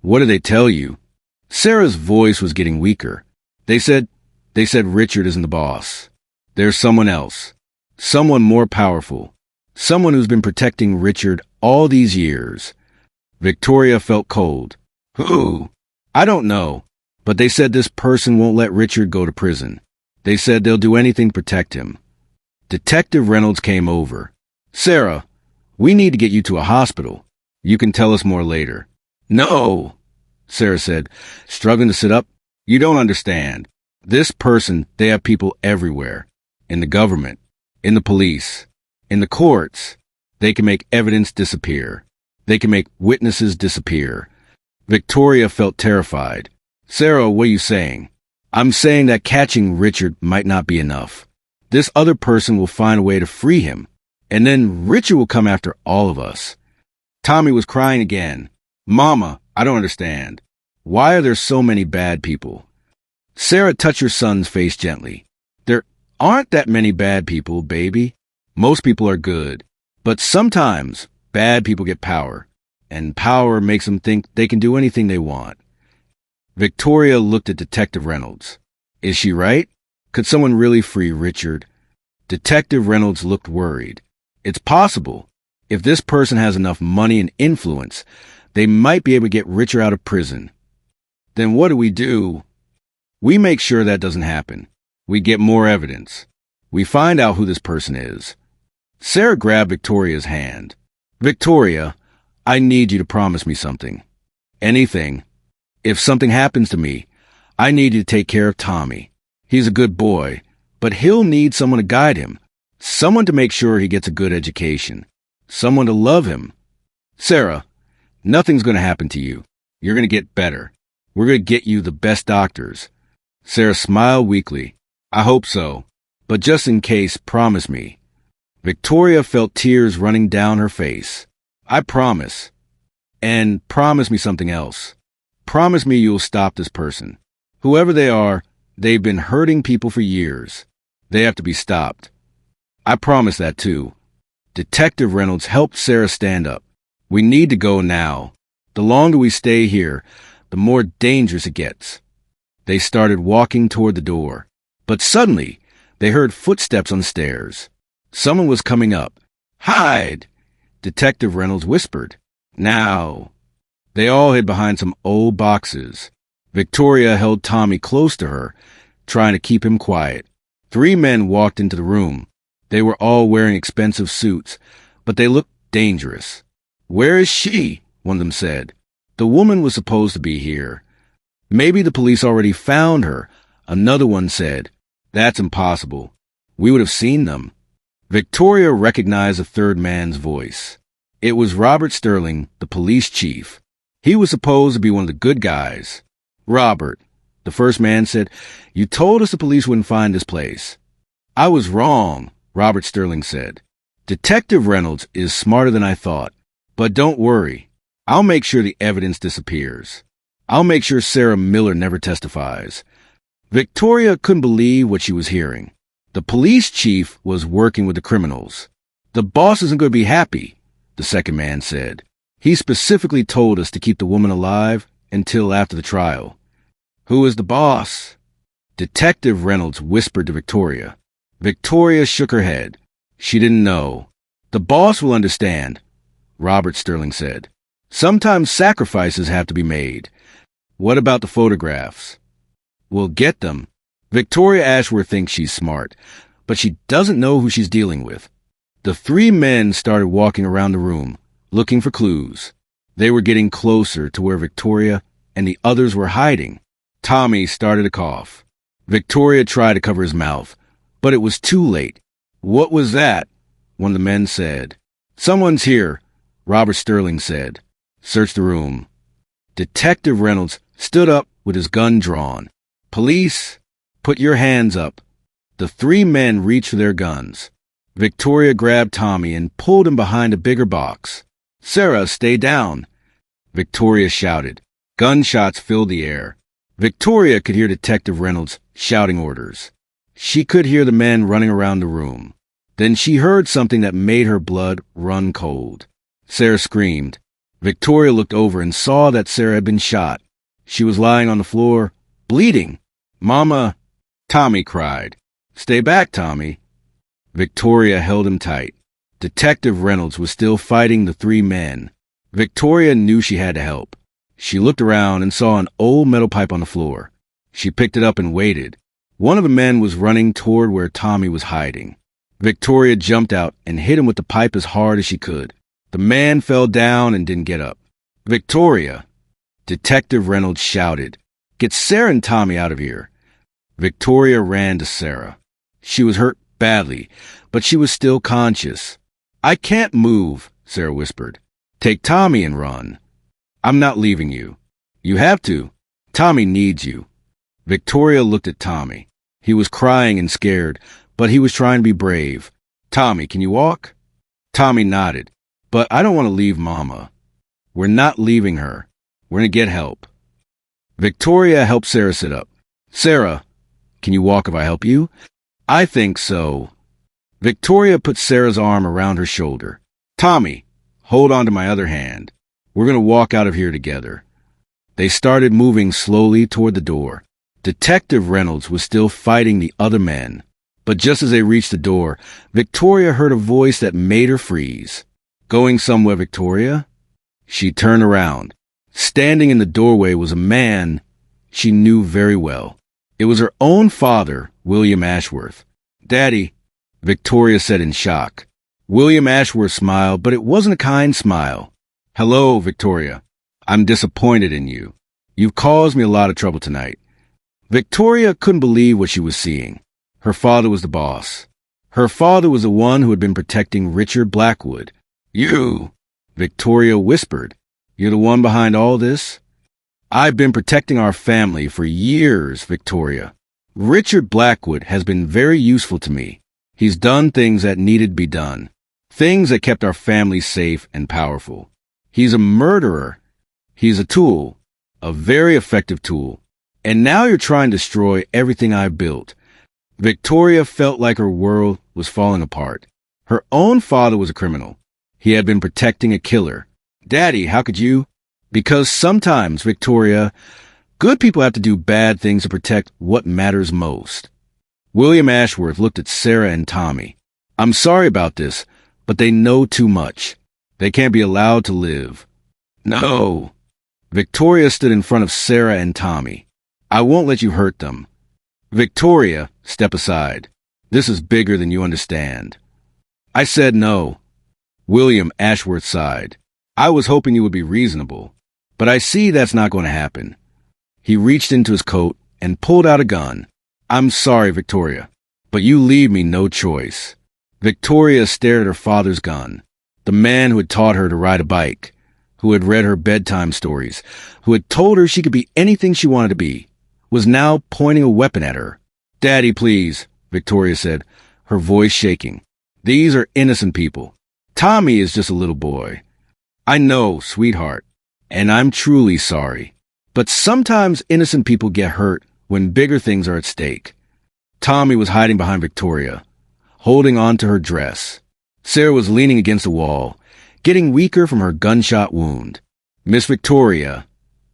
What did they tell you? Sarah's voice was getting weaker. They said Richard isn't the boss. There's someone else. Someone more powerful. Someone who's been protecting Richard all these years. Victoria felt cold. Who? I don't know. But they said this person won't let Richard go to prison. They said they'll do anything to protect him. Detective Reynolds came over. Sarah, we need to get you to a hospital. You can tell us more later. No, Sarah said, struggling to sit up. You don't understand. This person, they have people everywhere. In the government, in the police, in the courts. They can make evidence disappear. They can make witnesses disappear. Victoria felt terrified. Sarah, what are you saying? I'm saying that catching Richard might not be enough. This other person will find a way to free him, and then Richard will come after all of us. Tommy was crying again. Mama, I don't understand. Why are there so many bad people? Sarah touched her son's face gently. There aren't that many bad people, baby. Most people are good. But sometimes bad people get power, and power makes them think they can do anything they want. Victoria looked at Detective Reynolds. Is she right? Could someone really free Richard? Detective Reynolds looked worried. It's possible. If this person has enough money and influence, they might be able to get Richard out of prison. Then what do? We make sure that doesn't happen. We get more evidence. We find out who this person is. Sarah grabbed Victoria's hand. Victoria, I need you to promise me something. Anything. If something happens to me, I need you to take care of Tommy. He's a good boy, but he'll need someone to guide him. Someone to make sure he gets a good education. Someone to love him. Sarah, nothing's going to happen to you. You're going to get better. We're going to get you the best doctors. Sarah smiled weakly. I hope so. But just in case, promise me. Victoria felt tears running down her face. I promise. And promise me something else. Promise me you'll stop this person. Whoever they are, they've been hurting people for years. They have to be stopped. I promise that too. Detective Reynolds helped Sarah stand up. We need to go now. The longer we stay here, the more dangerous it gets. They started walking toward the door. But suddenly, they heard footsteps on the stairs. Someone was coming up. Hide! Detective Reynolds whispered. Now! They all hid behind some old boxes. Victoria held Tommy close to her, trying to keep him quiet. 3 men walked into the room. They were all wearing expensive suits, but they looked dangerous. Where is she? One of them said. The woman was supposed to be here. Maybe the police already found her. Another one said. That's impossible. We would have seen them. Victoria recognized the third man's voice. It was Robert Sterling, the police chief. He was supposed to be one of the good guys. Robert, the first man said, you told us the police wouldn't find this place. I was wrong, Robert Sterling said. Detective Reynolds is smarter than I thought. But don't worry. I'll make sure the evidence disappears. I'll make sure Sarah Miller never testifies. Victoria couldn't believe what she was hearing. The police chief was working with the criminals. The boss isn't going to be happy, the second man said. He specifically told us to keep the woman alive until after the trial. Who is the boss? Detective Reynolds whispered to Victoria. Victoria shook her head. She didn't know. The boss will understand, Robert Sterling said. Sometimes sacrifices have to be made. What about the photographs? We'll get them. Victoria Ashworth thinks she's smart, but she doesn't know who she's dealing with. The 3 men started walking around the room, looking for clues. They were getting closer to where Victoria and the others were hiding. Tommy started to cough. Victoria tried to cover his mouth, but it was too late. What was that? One of the men said. Someone's here, Robert Sterling said. Search the room. Detective Reynolds stood up with his gun drawn. Police, put your hands up. The 3 men reached for their guns. Victoria grabbed Tommy and pulled him behind a bigger box. Sarah, stay down, Victoria shouted. Gunshots filled the air. Victoria could hear Detective Reynolds shouting orders. She could hear the men running around the room. Then she heard something that made her blood run cold. Sarah screamed. Victoria looked over and saw that Sarah had been shot. She was lying on the floor, bleeding. Mama, Tommy cried. Stay back, Tommy. Victoria held him tight. Detective Reynolds was still fighting the 3 men. Victoria knew she had to help. She looked around and saw an old metal pipe on the floor. She picked it up and waited. One of the men was running toward where Tommy was hiding. Victoria jumped out and hit him with the pipe as hard as she could. The man fell down and didn't get up. Victoria! Detective Reynolds shouted. Get Sarah and Tommy out of here. Victoria ran to Sarah. She was hurt badly, but she was still conscious. I can't move, Sarah whispered. Take Tommy and run. I'm not leaving you. You have to. Tommy needs you. Victoria looked at Tommy. He was crying and scared, but he was trying to be brave. Tommy, can you walk? Tommy nodded. But I don't want to leave Mama. We're not leaving her. We're going to get help. Victoria helped Sarah sit up. Sarah, can you walk if I help you? I think so. Victoria put Sarah's arm around her shoulder. Tommy, hold on to my other hand. We're going to walk out of here together. They started moving slowly toward the door. Detective Reynolds was still fighting the other men. But just as they reached the door, Victoria heard a voice that made her freeze. "Going somewhere, Victoria?" She turned around. Standing in the doorway was a man she knew very well. It was her own father, William Ashworth. "Daddy," Victoria said in shock. William Ashworth smiled, but it wasn't a kind smile. "Hello, Victoria. I'm disappointed in you. You've caused me a lot of trouble tonight." Victoria couldn't believe what she was seeing. Her father was the boss. Her father was the one who had been protecting Richard Blackwood. "You," Victoria whispered, "you're the one behind all this?" "I've been protecting our family for years, Victoria. Richard Blackwood has been very useful to me. He's done things that needed to be done. Things that kept our family safe and powerful. He's a murderer. He's a tool. A very effective tool. And now you're trying to destroy everything I've built." Victoria felt like her world was falling apart. Her own father was a criminal. He had been protecting a killer. "Daddy, how could you?" "Because sometimes, Victoria, good people have to do bad things to protect what matters most." William Ashworth looked at Sarah and Tommy. "I'm sorry about this, but they know too much. They can't be allowed to live." "No." Victoria stood in front of Sarah and Tommy. "I won't let you hurt them." "Victoria, step aside. This is bigger than you understand." "I said no." William Ashworth sighed. "I was hoping you would be reasonable, but I see that's not going to happen." He reached into his coat and pulled out a gun. "I'm sorry, Victoria, but you leave me no choice." Victoria stared at her father's gun, the man who had taught her to ride a bike, who had read her bedtime stories, who had told her she could be anything she wanted to be, was now pointing a weapon at her. "Daddy, please," Victoria said, her voice shaking. "These are innocent people. Tommy is just a little boy." "I know, sweetheart, and I'm truly sorry. But sometimes innocent people get hurt when bigger things are at stake." Tommy was hiding behind Victoria, holding on to her dress. Sarah was leaning against the wall, getting weaker from her gunshot wound. "Miss Victoria,"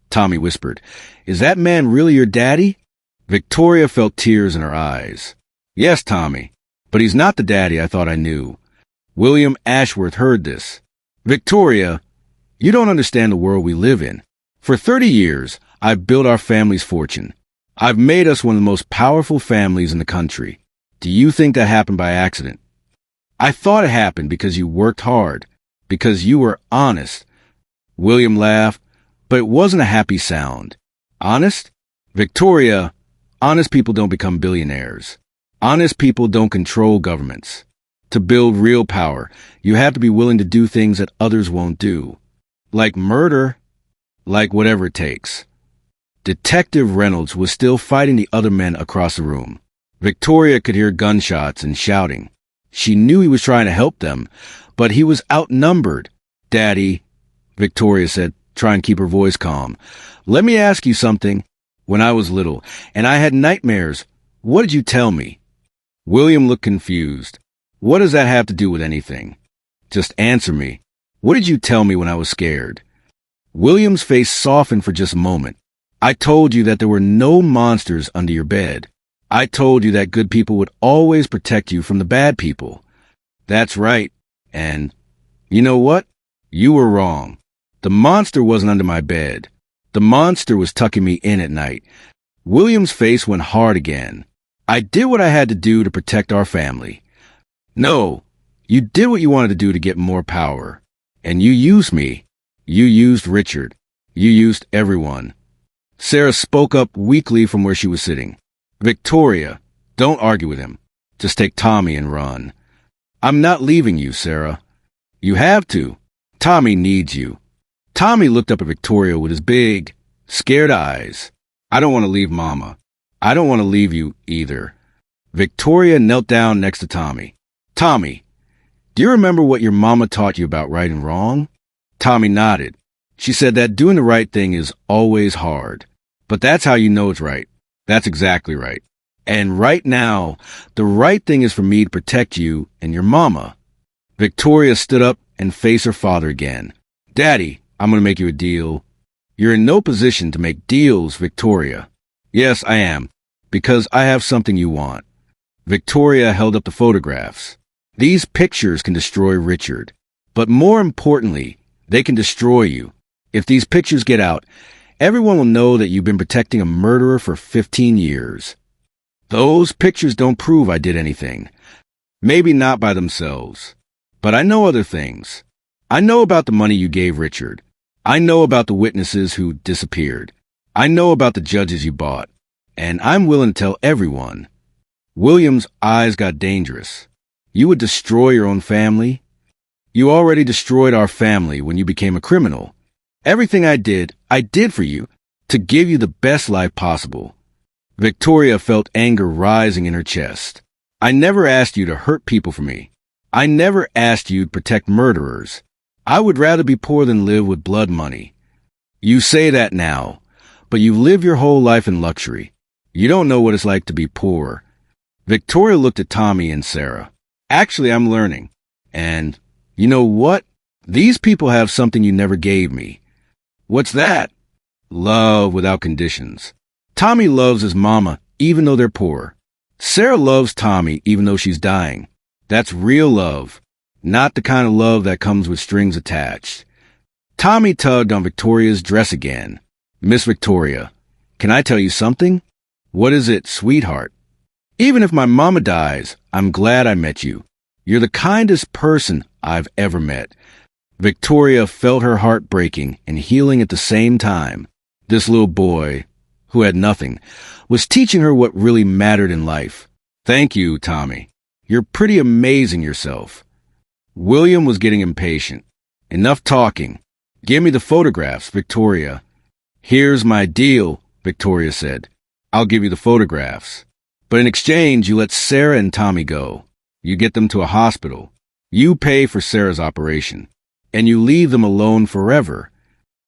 Tommy whispered, "is that man really your daddy?" Victoria felt tears in her eyes. "Yes, Tommy, but he's not the daddy I thought I knew." William Ashworth heard this. "Victoria, you don't understand the world we live in. For 30 years, I've built our family's fortune. I've made us one of the most powerful families in the country. Do you think that happened by accident? I thought it happened because you worked hard, because you were honest." William laughed, but it wasn't a happy sound. "Honest? Victoria, honest people don't become billionaires. Honest people don't control governments. To build real power, you have to be willing to do things that others won't do. Like murder, like whatever it takes." Detective Reynolds was still fighting the other men across the room. Victoria could hear gunshots and shouting. She knew he was trying to help them, but he was outnumbered. "Daddy," Victoria said, trying to keep her voice calm, "let me ask you something. When I was little, and I had nightmares, what did you tell me?" William looked confused. "What does that have to do with anything? Just answer me. What did you tell me when I was scared?" William's face softened for just a moment. "I told you that there were no monsters under your bed. I told you that good people would always protect you from the bad people." "That's right. And you know what? You were wrong. The monster wasn't under my bed. The monster was tucking me in at night." William's face went hard again. "I did what I had to do to protect our family." "No, you did what you wanted to do to get more power. And you used me. You used Richard. You used everyone." Sarah spoke up weakly from where she was sitting. "Victoria, don't argue with him. Just take Tommy and run." "I'm not leaving you, Sarah." "You have to. Tommy needs you." Tommy looked up at Victoria with his big, scared eyes. "I don't want to leave Mama. I don't want to leave you either." Victoria knelt down next to Tommy. "Tommy, do you remember what your mama taught you about right and wrong?" Tommy nodded. "She said that doing the right thing is always hard. But that's how you know it's right. That's exactly right. And right now, the right thing is for me to protect you and your mama." Victoria stood up and faced her father again. "Daddy, I'm going to make you a deal. You're in no position to make deals, Victoria. Yes, I am, because I have something you want. Victoria held up the photographs. These pictures can destroy Richard. But more importantly, they can destroy you. If these pictures get out, everyone will know that you've been protecting a murderer for 15 years. Those pictures don't prove I did anything. Maybe not by themselves. But I know other things. I know about the money you gave Richard. I know about the witnesses who disappeared. I know about the judges you bought. And I'm willing to tell everyone. William's eyes got dangerous. You would destroy your own family? You already destroyed our family when you became a criminal. Everything I did for you, to give you the best life possible. Victoria felt anger rising in her chest. I never asked you to hurt people for me. I never asked you to protect murderers. I would rather be poor than live with blood money. You say that now, but you live your whole life in luxury. You don't know what it's like to be poor. Victoria looked at Tommy and Sarah. Actually, I'm learning. And you know what? These people have something you never gave me. What's that? Love without conditions. Tommy loves his mama, even though they're poor. Sarah loves Tommy, even though she's dying. That's real love, not the kind of love that comes with strings attached. Tommy tugged on Victoria's dress again. Miss Victoria, can I tell you something? What is it, sweetheart? Even if my mama dies, I'm glad I met you. You're the kindest person I've ever met. Victoria felt her heart breaking and healing at the same time. This little boy, who had nothing, was teaching her what really mattered in life. Thank you, Tommy. You're pretty amazing yourself. William was getting impatient. Enough talking. Give me the photographs, Victoria. Here's my deal, Victoria said. I'll give you the photographs. But in exchange, you let Sarah and Tommy go. You get them to a hospital. You pay for Sarah's operation. And you leave them alone forever.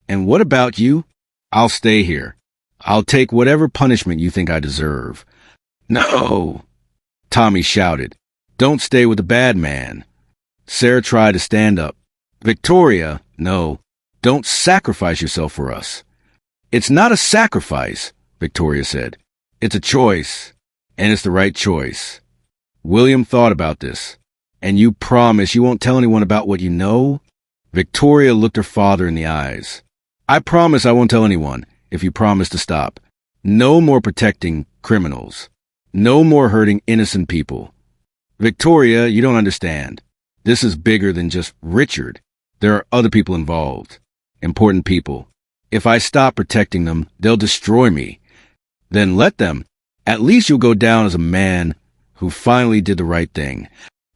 And what about you? I'll stay here. I'll take whatever punishment you think I deserve. No! Tommy shouted. Don't stay with the bad man. Sarah tried to stand up. Victoria, no. Don't sacrifice yourself for us. It's not a sacrifice, Victoria said. It's a choice. And it's the right choice. William thought about this. And you promise you won't tell anyone about what you know? Victoria looked her father in the eyes. I promise I won't tell anyone, if you promise to stop. No more protecting criminals. No more hurting innocent people. Victoria, you don't understand. This is bigger than just Richard. There are other people involved. Important people. If I stop protecting them, they'll destroy me. Then let them. At least you'll go down as a man who finally did the right thing.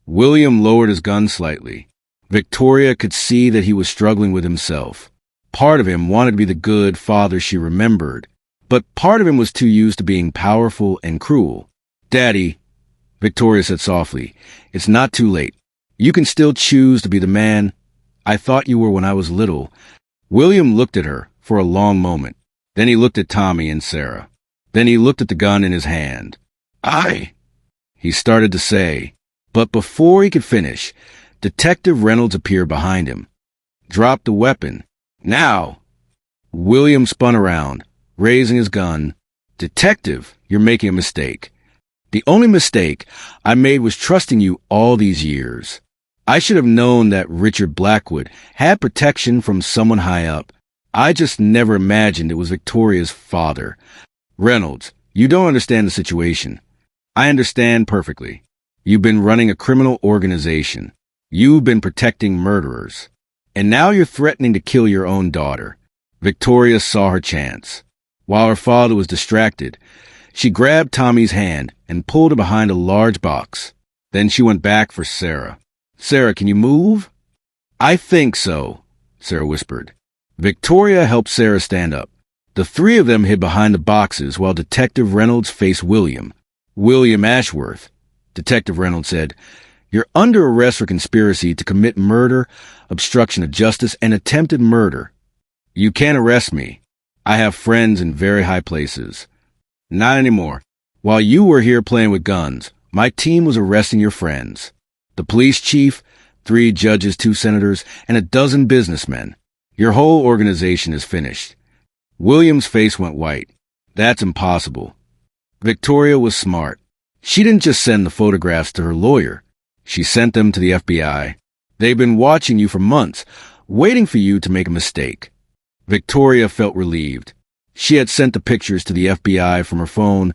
William lowered his gun slightly. Victoria could see that he was struggling with himself. Part of him wanted to be the good father she remembered, but part of him was too used to being powerful and cruel. Daddy, Victoria said softly, it's not too late. You can still choose to be the man I thought you were when I was little. William looked at her for a long moment. Then he looked at Tommy and Sarah. Then he looked at the gun in his hand. He started to say, but before he could finish, Detective Reynolds appeared behind him. Drop the weapon. Now! William spun around, raising his gun. Detective, you're making a mistake. The only mistake I made was trusting you all these years. I should have known that Richard Blackwood had protection from someone high up. I just never imagined it was Victoria's father. Reynolds, you don't understand the situation. I understand perfectly. You've been running a criminal organization. You've been protecting murderers. And now you're threatening to kill your own daughter. Victoria saw her chance. While her father was distracted, she grabbed Tommy's hand and pulled him behind a large box. Then she went back for Sarah. Sarah, can you move? I think so, Sarah whispered. Victoria helped Sarah stand up. The three of them hid behind the boxes while Detective Reynolds faced William. William Ashworth, Detective Reynolds said, you're under arrest for conspiracy to commit murder, obstruction of justice, and attempted murder. You can't arrest me. I have friends in very high places. Not anymore. While you were here playing with guns, my team was arresting your friends. The police chief, 3 judges, 2 senators, and a dozen businessmen. Your whole organization is finished. William's face went white. That's impossible. Victoria was smart. She didn't just send the photographs to her lawyer. She sent them to the FBI. They've been watching you for months, waiting for you to make a mistake. Victoria felt relieved. She had sent the pictures to the FBI from her phone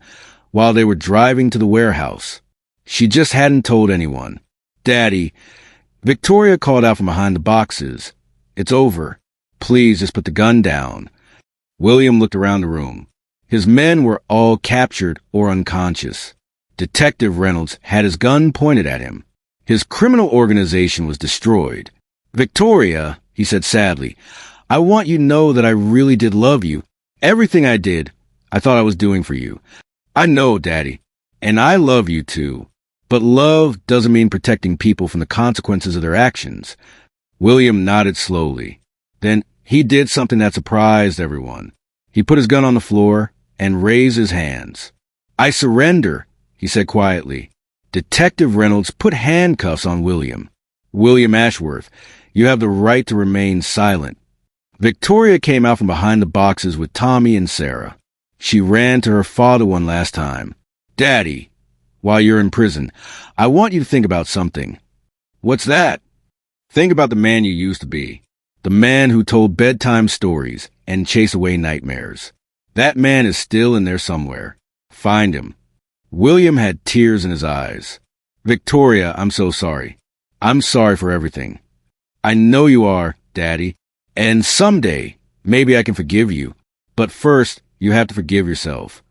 while they were driving to the warehouse. She just hadn't told anyone. Daddy, Victoria called out from behind the boxes. It's over. Please just put the gun down. William looked around the room. His men were all captured or unconscious. Detective Reynolds had his gun pointed at him. His criminal organization was destroyed. Victoria, he said sadly, I want you to know that I really did love you. Everything I did, I thought I was doing for you. I know, Daddy, and I love you too. But love doesn't mean protecting people from the consequences of their actions. William nodded slowly. Then he did something that surprised everyone. He put his gun on the floor and raised his hands. I surrender, he said quietly. Detective Reynolds put handcuffs on William. William Ashworth, you have the right to remain silent. Victoria came out from behind the boxes with Tommy and Sarah. She ran to her father one last time. Daddy, while you're in prison, I want you to think about something. What's that? Think about the man you used to be. The man who told bedtime stories and chased away nightmares. That man is still in there somewhere. Find him. William had tears in his eyes. Victoria, I'm so sorry. I'm sorry for everything. I know you are, Daddy. And someday, maybe I can forgive you. But first, you have to forgive yourself.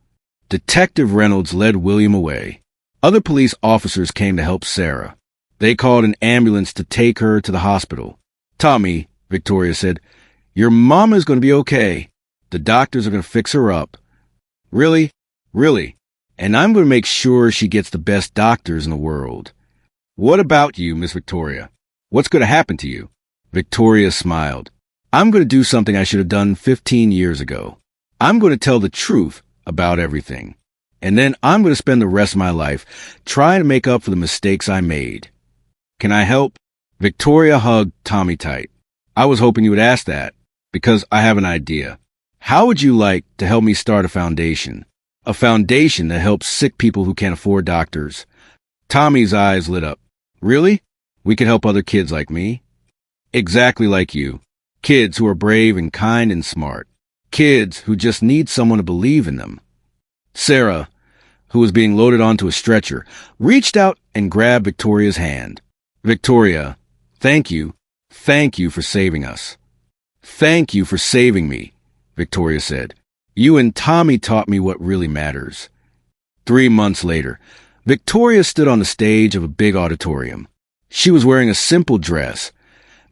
Detective Reynolds led William away. Other police officers came to help Sarah. They called an ambulance to take her to the hospital. Tommy, Victoria said, your mama is going to be okay. The doctors are going to fix her up. Really? Really? And I'm going to make sure she gets the best doctors in the world. What about you, Miss Victoria? What's going to happen to you? Victoria smiled. I'm going to do something I should have done 15 years ago. I'm going to tell the truth about everything. And then I'm going to spend the rest of my life trying to make up for the mistakes I made. Can I help? Victoria hugged Tommy tight. I was hoping you would ask that, because I have an idea. How would you like to help me start a foundation? A foundation that helps sick people who can't afford doctors. Tommy's eyes lit up. Really? We could help other kids like me? Exactly like you. Kids who are brave and kind and smart. Kids who just need someone to believe in them. Sarah, who was being loaded onto a stretcher, reached out and grabbed Victoria's hand. Victoria, thank you. Thank you for saving us. Thank you for saving me, Victoria said. You and Tommy taught me what really matters. 3 months later, Victoria stood on the stage of a big auditorium. She was wearing a simple dress,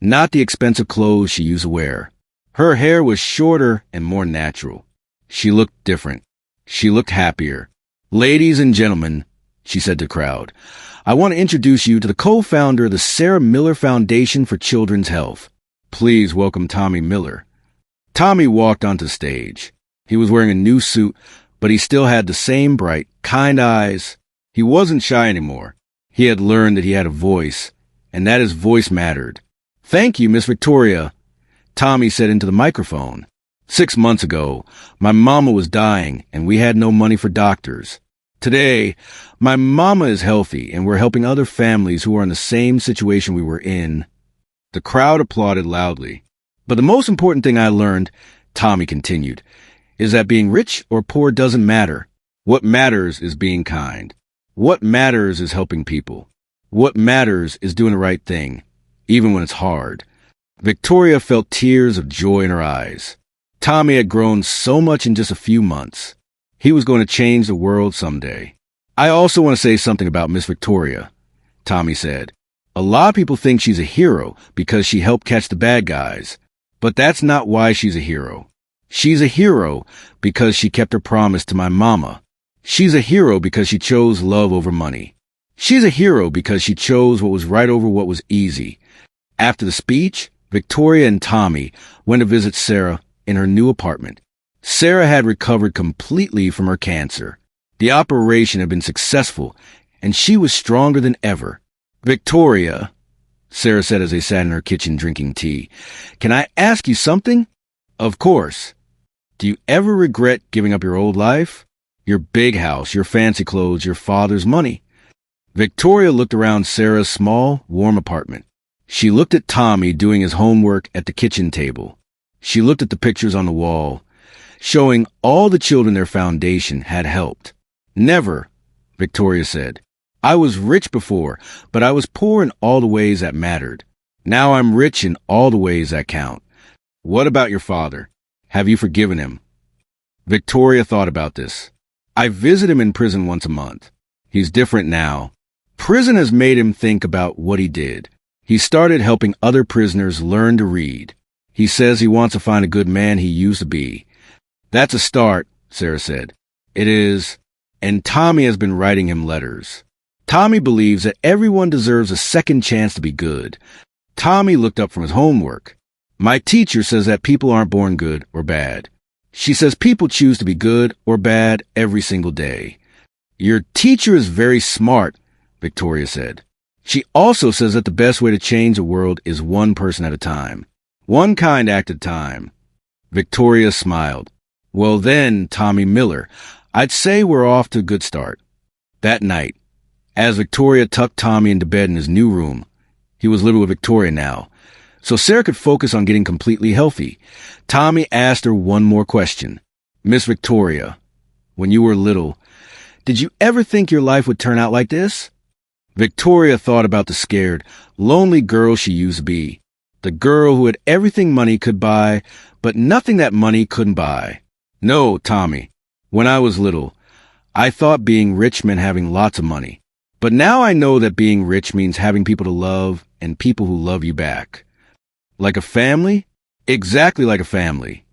not the expensive clothes she used to wear. Her hair was shorter and more natural. She looked different. She looked happier. Ladies and gentlemen, she said to the crowd, I want to introduce you to the co-founder of the Sarah Miller Foundation for Children's Health. Please welcome Tommy Miller. Tommy walked onto the stage. He was wearing a new suit, but he still had the same bright, kind eyes. He wasn't shy anymore. He had learned that he had a voice, and that his voice mattered. Thank you, Miss Victoria, Tommy said into the microphone. 6 months ago, my mama was dying, and we had no money for doctors. Today, my mama is healthy, and we're helping other families who are in the same situation we were in. The crowd applauded loudly. But the most important thing I learned, Tommy continued, is that being rich or poor doesn't matter. What matters is being kind. What matters is helping people. What matters is doing the right thing, even when it's hard. Victoria felt tears of joy in her eyes. Tommy had grown so much in just a few months. He was going to change the world someday. I also want to say something about Miss Victoria, Tommy said. A lot of people think she's a hero because she helped catch the bad guys. But that's not why she's a hero. She's a hero because she kept her promise to my mama. She's a hero because she chose love over money. She's a hero because she chose what was right over what was easy. After the speech, Victoria and Tommy went to visit Sarah in her new apartment. Sarah had recovered completely from her cancer. The operation had been successful, and she was stronger than ever. Victoria, Sarah said as they sat in her kitchen drinking tea, can I ask you something? Of course. Do you ever regret giving up your old life? Your big house, your fancy clothes, your father's money? Victoria looked around Sarah's small, warm apartment. She looked at Tommy doing his homework at the kitchen table. She looked at the pictures on the wall, showing all the children their foundation had helped. Never, Victoria said. I was rich before, but I was poor in all the ways that mattered. Now I'm rich in all the ways that count. What about your father? Have you forgiven him? Victoria thought about this. I visit him in prison once a month. He's different now. Prison has made him think about what he did. He started helping other prisoners learn to read. He says he wants to find a good man he used to be. That's a start, Sarah said. It is. And Tommy has been writing him letters. Tommy believes that everyone deserves a second chance to be good. Tommy looked up from his homework. My teacher says that people aren't born good or bad. She says people choose to be good or bad every single day. Your teacher is very smart, Victoria said. She also says that the best way to change the world is one person at a time. One kind act at a time. Victoria smiled. Well then, Tommy Miller, I'd say we're off to a good start. That night, as Victoria tucked Tommy into bed in his new room, he was living with Victoria now, so Sarah could focus on getting completely healthy. Tommy asked her one more question. Miss Victoria, when you were little, did you ever think your life would turn out like this? Victoria thought about the scared, lonely girl she used to be. The girl who had everything money could buy, but nothing that money couldn't buy. No, Tommy. When I was little, I thought being rich meant having lots of money. But now I know that being rich means having people to love and people who love you back. Like a family? Exactly like a family.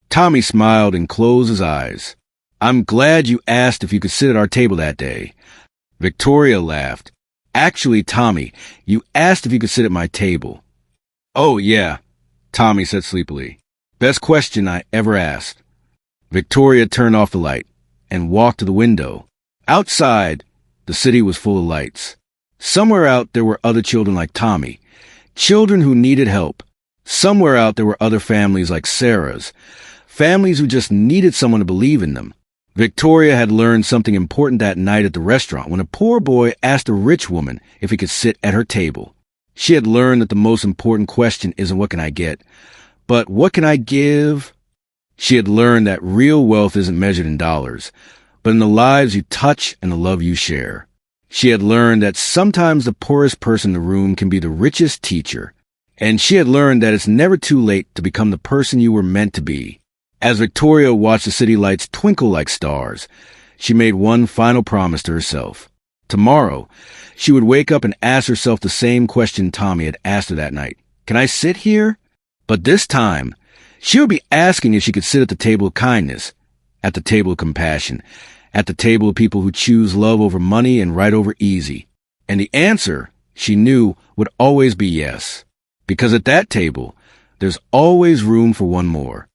Tommy smiled and closed his eyes. I'm glad you asked if you could sit at our table that day. Victoria laughed. Actually, Tommy, you asked if you could sit at my table. Oh, yeah, Tommy said sleepily. Best question I ever asked. Victoria turned off the light and walked to the window. Outside, the city was full of lights. Somewhere out there were other children like Tommy, children who needed help. Somewhere out there were other families like Sarah's, families who just needed someone to believe in them. Victoria had learned something important that night at the restaurant when a poor boy asked a rich woman if he could sit at her table. She had learned that the most important question isn't what can I get, but what can I give? She had learned that real wealth isn't measured in dollars, but in the lives you touch and the love you share. She had learned that sometimes the poorest person in the room can be the richest teacher. And she had learned that it's never too late to become the person you were meant to be. As Victoria watched the city lights twinkle like stars, she made one final promise to herself. Tomorrow, she would wake up and ask herself the same question Tommy had asked her that night. Can I sit here? But this time, she would be asking if she could sit at the table of kindness, at the table of compassion, at the table of people who choose love over money and right over easy. And the answer, she knew, would always be yes. Because at that table, there's always room for one more.